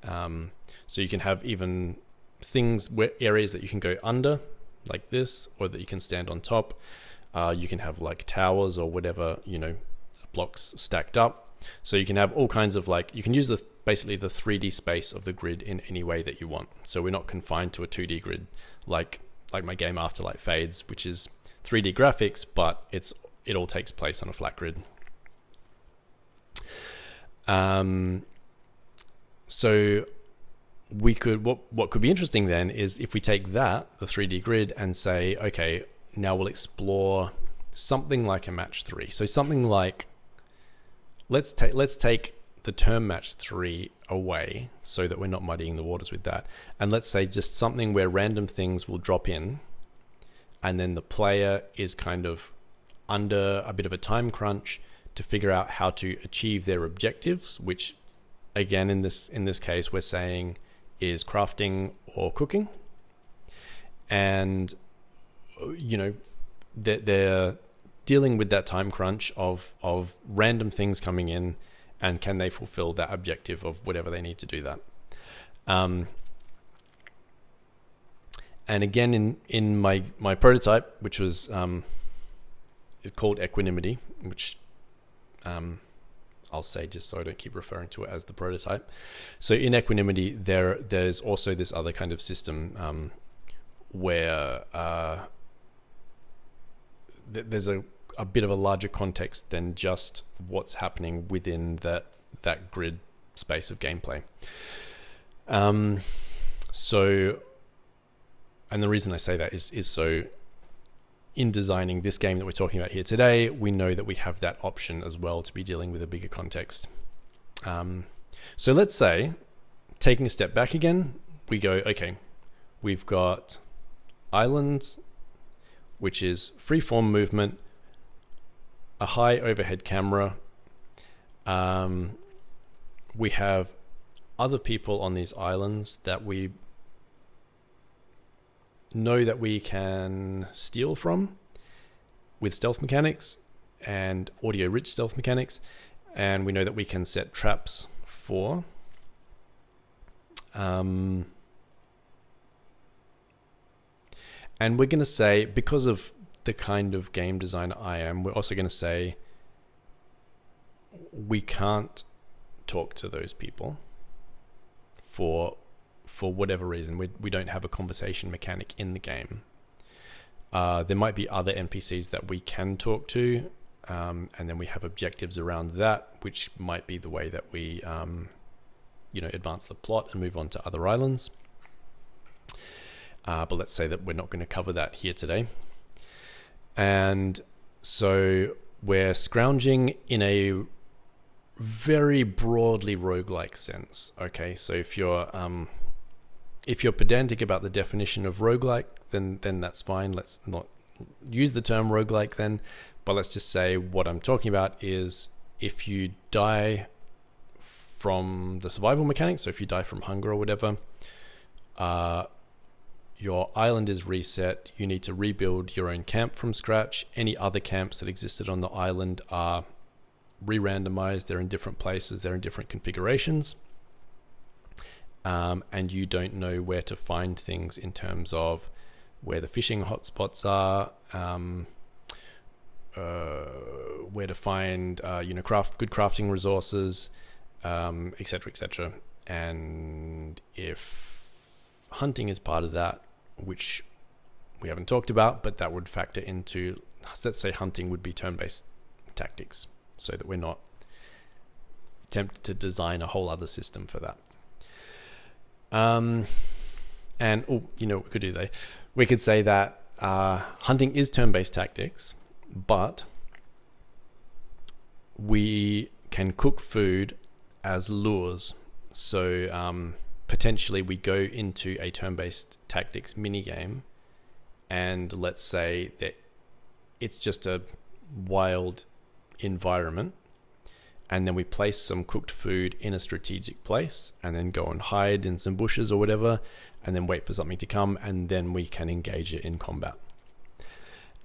So you can have even things areas that you can go under, like this, or that you can stand on top. You can have like towers or whatever, blocks stacked up. So you can have all kinds of you can use basically the 3D space of the grid in any way that you want. So we're not confined to a 2D grid like my game Afterlight Fades, which is 3D graphics, but it all takes place on a flat grid. So we could what could be interesting then is if we take the 3D grid, and say, okay, now we'll explore something like a match 3. So something like let's take the term match 3 away so that we're not muddying the waters with that. And let's say just something where random things will drop in and then the player is kind of under a bit of a time crunch to figure out how to achieve their objectives, which again, in this case, we're saying is crafting or cooking. And, you know, they're dealing with that time crunch of random things coming in, and can they fulfill that objective of whatever they need to do that. And again, in my prototype, which was it's called equanimity, which I'll say just so I don't keep referring to it as the prototype. So in equanimity, there's also this other kind of system where there's a bit of a larger context than just what's happening within that grid space of gameplay. So, and the reason I say that is so in designing this game that we're talking about here today, we know that we have that option as well to be dealing with a bigger context. So let's say, taking a step back again, we go, okay, we've got islands, which is freeform movement, a high overhead camera. We have other people on these islands that we know that we can steal from with stealth mechanics and audio-rich stealth mechanics, and we know that we can set traps for. And we're going to say, because of the kind of game designer I am, we're also going to say we can't talk to those people for whatever reason. We don't have a conversation mechanic in the game. There might be other NPCs that we can talk to, and then we have objectives around that, which might be the way that we advance the plot and move on to other islands. But let's say that we're not going to cover that here today. And so we're scrounging in a very broadly roguelike sense. Okay, so if you're pedantic about the definition of roguelike, then that's fine. Let's not use the term roguelike then, but let's just say what I'm talking about is if you die from the survival mechanics, so if you die from hunger or whatever, your island is reset. You need to rebuild your own camp from scratch. Any other camps that existed on the island are re-randomized. They're in different places. They're in different configurations. And you don't know where to find things in terms of where the fishing hotspots are, where to find good crafting resources, etc., etc. And if hunting is part of that, which we haven't talked about, but that would factor into, let's say hunting would be turn-based tactics, so that we're not tempted to design a whole other system for that. And what we could do there? We could say that hunting is turn-based tactics, but we can cook food as lures. So potentially we go into a turn-based tactics minigame, and let's say that it's just a wild environment, and then we place some cooked food in a strategic place and then go and hide in some bushes or whatever, and then wait for something to come, and then we can engage it in combat.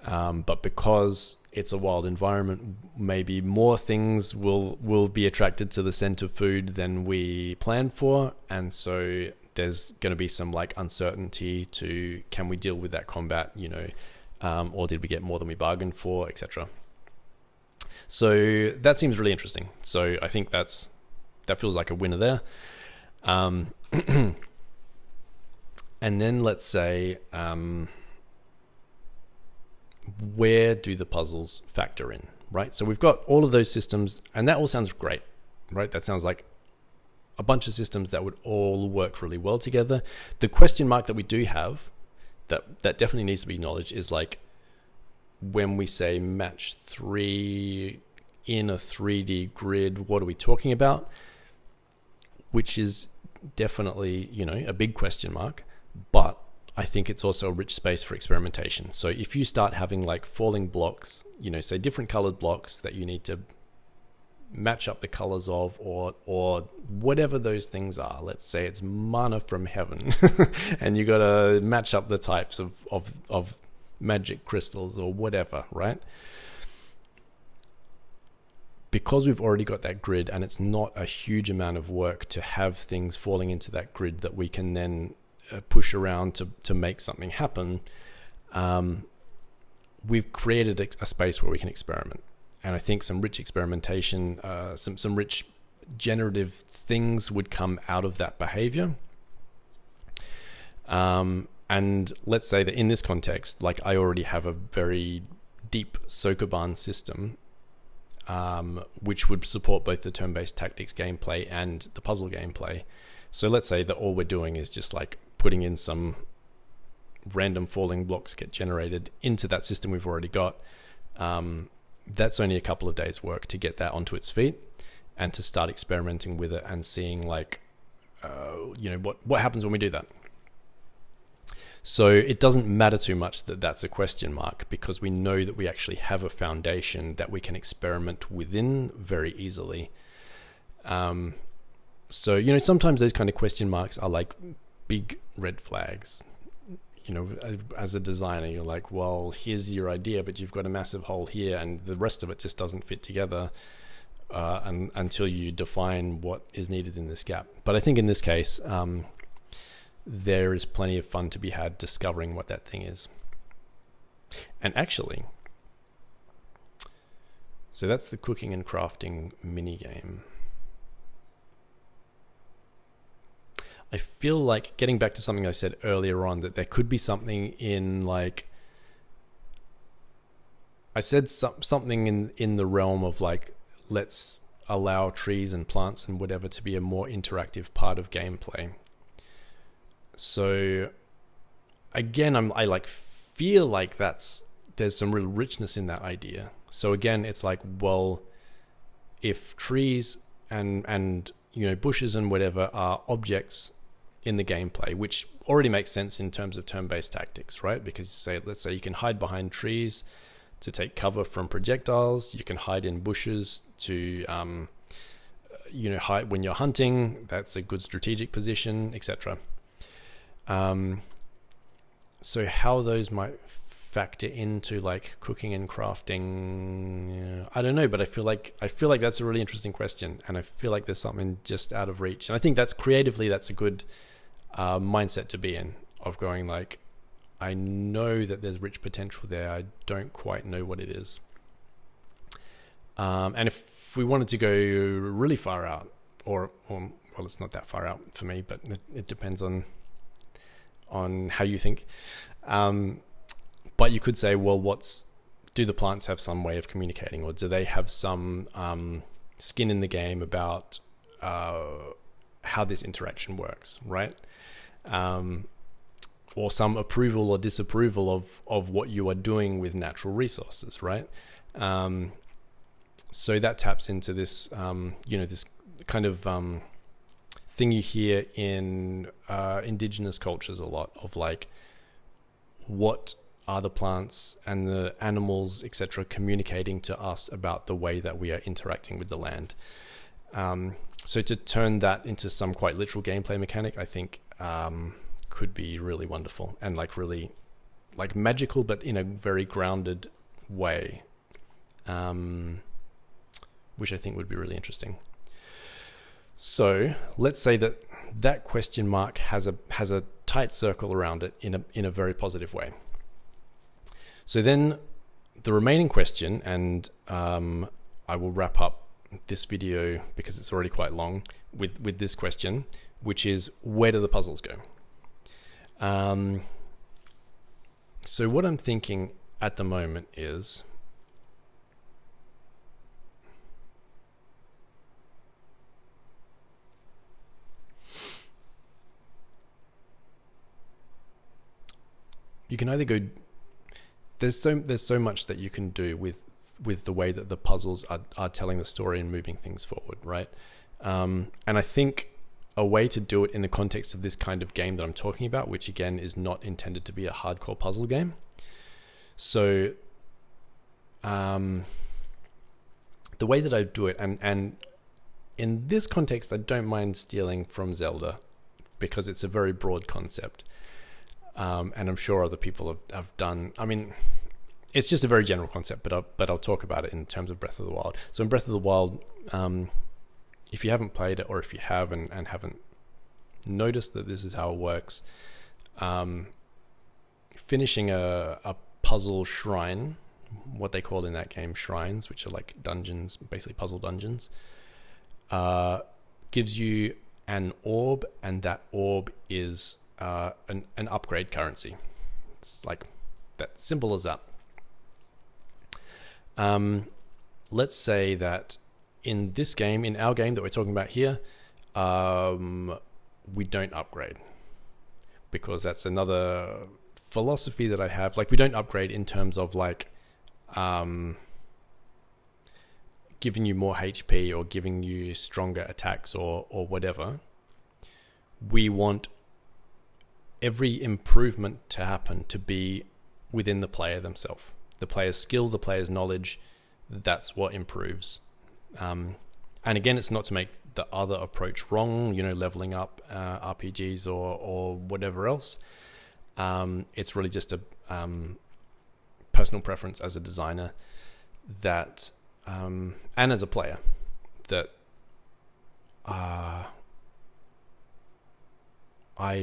But because it's a wild environment, maybe more things will be attracted to the scent of food than we planned for, and so there's going to be some uncertainty to, can we deal with that combat, or did we get more than we bargained for, etc. So that seems really interesting. So I think that feels like a winner there. And then let's say, where do the puzzles factor in, right? So we've got all of those systems, and that all sounds great, right? That sounds like a bunch of systems that would all work really well together. The question mark that we do have that definitely needs to be acknowledged is when we say match 3 in a 3D grid, what are we talking about? Which is definitely, a big question mark, but I think it's also a rich space for experimentation. So if you start having like falling blocks, say different colored blocks that you need to match up the colors of, or whatever those things are. Let's say it's mana from heaven and you got to match up the types of magic crystals or whatever, right? Because we've already got that grid and it's not a huge amount of work to have things falling into that grid that we can then push around to make something happen, we've created a space where we can experiment. And I think some rich experimentation, some rich generative things would come out of that behavior. And let's say that in this context, like I already have a very deep sokoban system, which would support both the turn-based tactics gameplay and the puzzle gameplay. So let's say that all we're doing is just like putting in some random falling blocks get generated into that system we've already got. That's only a couple of days work to get that onto its feet and to start experimenting with it and seeing like, what happens when we do that. So it doesn't matter too much that that's a question mark, because we know that we actually have a foundation that we can experiment within very easily. So, sometimes those kind of question marks are like big red flags. As a designer, you're like, well, here's your idea, but you've got a massive hole here and the rest of it just doesn't fit together until you define what is needed in this gap. But I think in this case, there is plenty of fun to be had discovering what that thing is. And actually, so that's the cooking and crafting mini game. I feel like, getting back to something I said earlier on, that there could be something in like, I said something in the realm of like, let's allow trees and plants and whatever to be a more interactive part of gameplay. So again, I like feel like there's some real richness in that idea. So again, it's like, well, if trees and bushes and whatever are objects in the gameplay, which already makes sense in terms of turn-based tactics, right? Because let's say you can hide behind trees to take cover from projectiles. You can hide in bushes to, hide when you're hunting. That's a good strategic position, etc. So how those might factor into like cooking and crafting, I don't know, but I feel like that's a really interesting question, and I feel like there's something just out of reach. And I think that's creatively, that's a good mindset to be in, of going like, I know that there's rich potential there, I don't quite know what it is. And if we wanted to go really far out, or well, it's not that far out for me, but it depends on how you think. But you could say, well, do the plants have some way of communicating, or do they have some skin in the game about how this interaction works, right? Or some approval or disapproval of what you are doing with natural resources, right? So that taps into this, this kind of thing you hear in indigenous cultures a lot, of like, what are the plants and the animals, etc., communicating to us about the way that we are interacting with the land. So to turn that into some quite literal gameplay mechanic, I think could be really wonderful and like really like magical, but in a very grounded way, which I think would be really interesting. So let's say that question mark has a tight circle around it in a very positive way. So then the remaining question, and I will wrap up this video because it's already quite long with this question, which is, where do the puzzles go? So what I'm thinking at the moment is, you can either go, there's so much that you can do with with the way that the puzzles are telling the story and moving things forward, right? And I think a way to do it in the context of this kind of game that I'm talking about, which again is not intended to be a hardcore puzzle game. So the way that I do it, and in this context, I don't mind stealing from Zelda because it's a very broad concept. And I'm sure other people have done, I mean, it's just a very general concept, but I'll talk about it in terms of Breath of the Wild. So in Breath of the Wild, if you haven't played it, or if you have and haven't noticed that this is how it works, finishing a puzzle shrine, what they call in that game shrines, which are like dungeons, basically puzzle dungeons, gives you an orb, and that orb is an upgrade currency. It's like that, simple as that. Let's say that in this game, in our game that we're talking about here, we don't upgrade, because that's another philosophy that I have. Like, we don't upgrade in terms of like giving you more HP or giving you stronger attacks or whatever. We want every improvement to happen to be within the player themselves. The player's skill, the player's knowledge, that's what improves. And again, it's not to make the other approach wrong, leveling up RPGs or whatever else. It's really just a personal preference as a designer that, and as a player, that I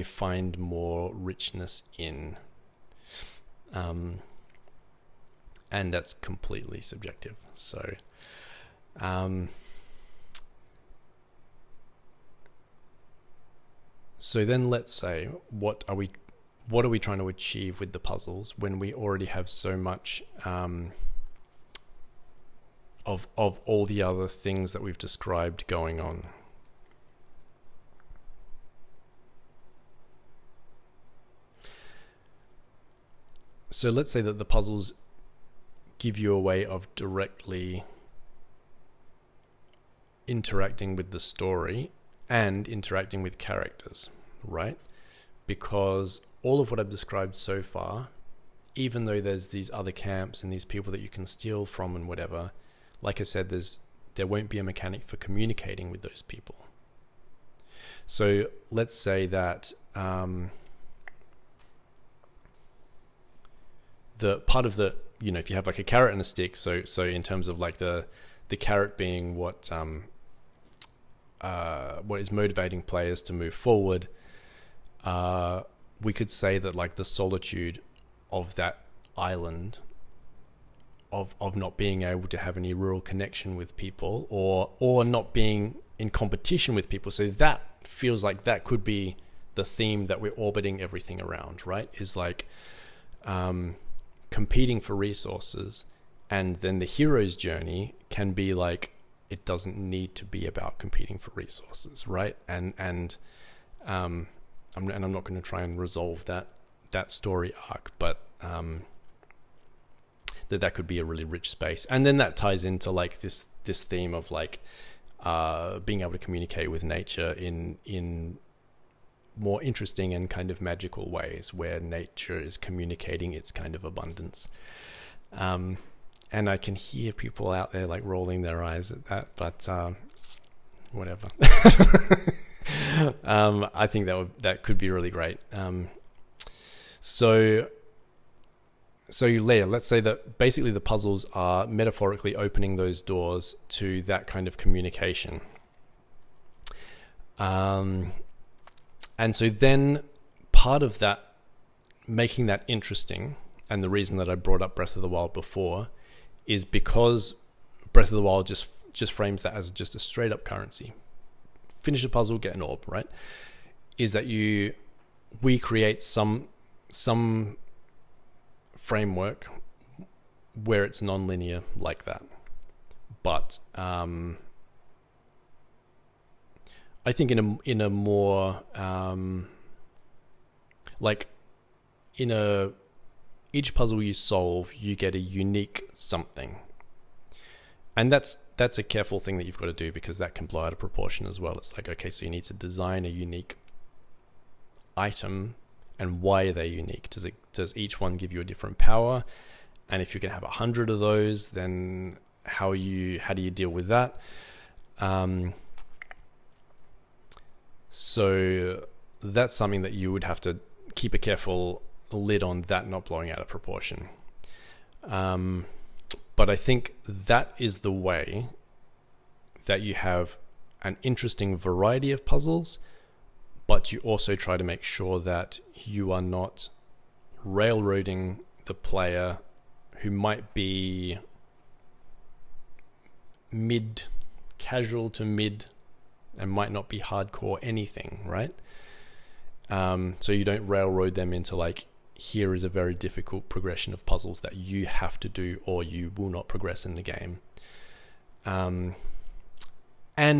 find more richness in. And that's completely subjective. So, so then let's say, what are we trying to achieve with the puzzles when we already have so much of all the other things that we've described going on? So let's say that the puzzles give you a way of directly interacting with the story and interacting with characters, right? Because all of what I've described so far, even though there's these other camps and these people that you can steal from and whatever, like I said, there won't be a mechanic for communicating with those people. So let's say that the part of the, if you have like a carrot and a stick, so in terms of like the carrot being what is motivating players to move forward, we could say that like the solitude of that island, of not being able to have any real connection with people, or not being in competition with people. So that feels like that could be the theme that we're orbiting everything around, right? Is like competing for resources, and then the hero's journey can be like, it doesn't need to be about competing for resources, right? And I'm not going to try and resolve that story arc, but that could be a really rich space. And then that ties into like this theme of like being able to communicate with nature in more interesting and kind of magical ways, where nature is communicating its kind of abundance. And I can hear people out there like rolling their eyes at that, but whatever. I think that could be really great. So Leah, let's say that basically the puzzles are metaphorically opening those doors to that kind of communication. And so then part of that, making that interesting, and the reason that I brought up Breath of the Wild before, is because Breath of the Wild just frames that as just a straight up currency. Finish a puzzle, get an orb, right? Is that we create some framework where it's non-linear like that. But I think in a more like each puzzle you solve, you get a unique something, And that's a careful thing that you've got to do, because that can blow out of proportion as well. It's like, okay, so you need to design a unique item, and why are they unique? Does each one give you a different power? And if you can have 100 of those, then how do you deal with that? So that's something that you would have to keep a careful lid on, that not blowing out of proportion. But I think that is the way that you have an interesting variety of puzzles, but you also try to make sure that you are not railroading the player who might be casual to mid, and might not be hardcore anything, right? So you don't railroad them into like, here is a very difficult progression of puzzles that you have to do, or you will not progress in the game. And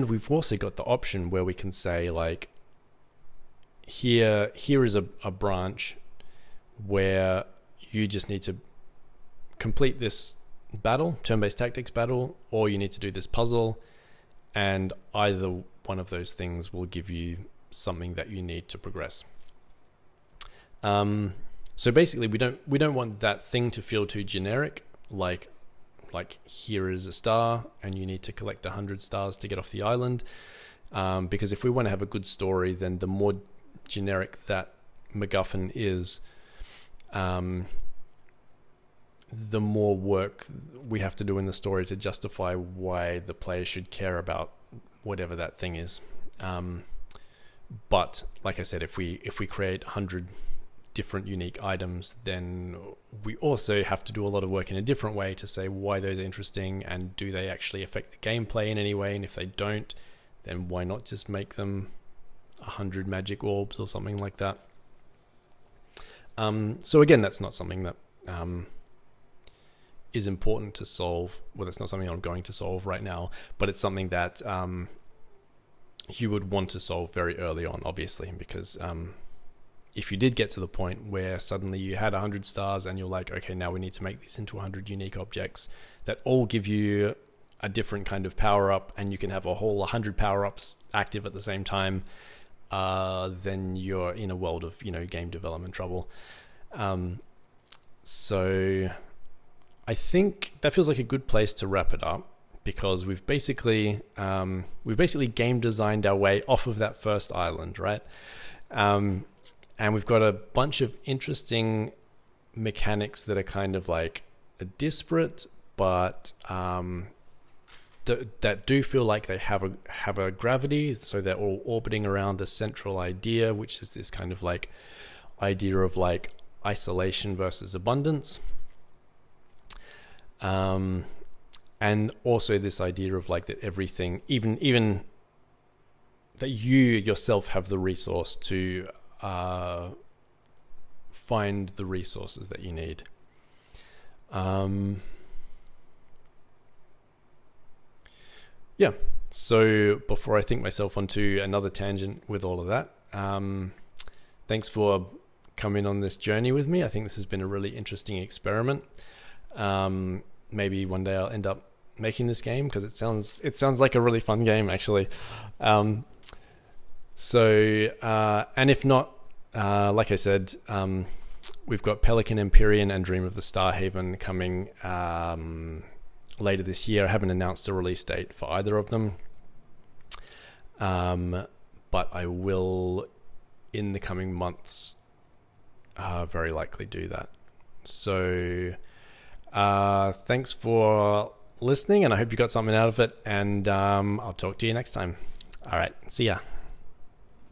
we've also got the option where we can say like, here is a branch where you just need to complete this battle, turn-based tactics battle, or you need to do this puzzle, and either one of those things will give you something that you need to progress. So basically, we don't want that thing to feel too generic, like here is a star and you need to collect 100 stars to get off the island. Because if we want to have a good story, then the more generic that MacGuffin is, the more work we have to do in the story to justify why the player should care about whatever that thing is. But like I said, if we create 100 different unique items, then we also have to do a lot of work in a different way to say why those are interesting, and do they actually affect the gameplay in any way, and if they don't, then why not just make them 100 magic orbs or something like that. So again, that's not something that is important to solve. Well, it's not something I'm going to solve right now, but it's something that you would want to solve very early on, obviously, because if you did get to the point where suddenly you had 100 stars and you're like, okay, now we need to make these into 100 unique objects that all give you a different kind of power up, and you can have a whole 100 power ups active at the same time, then you're in a world of, game development trouble. So I think that feels like a good place to wrap it up, because we've basically game designed our way off of that first island, right? And we've got a bunch of interesting mechanics that are kind of like disparate, but that do feel like they have a gravity. So they're all orbiting around a central idea, which is this kind of like idea of like isolation versus abundance. And also this idea of like that everything, even that you yourself have the resource to find the resources that you need. Yeah, so before I think myself onto another tangent with all of that, thanks for coming on this journey with me. I think this has been a really interesting experiment. Maybe one day I'll end up making this game, because it sounds like a really fun game, actually. And if not, like I said, we've got Pelican Empyrean and Dream of the Starhaven coming later this year. I haven't announced a release date for either of them, but I will, in the coming months, very likely do that. So thanks for listening, and I hope you got something out of it, and I'll talk to you next time. All right, see ya.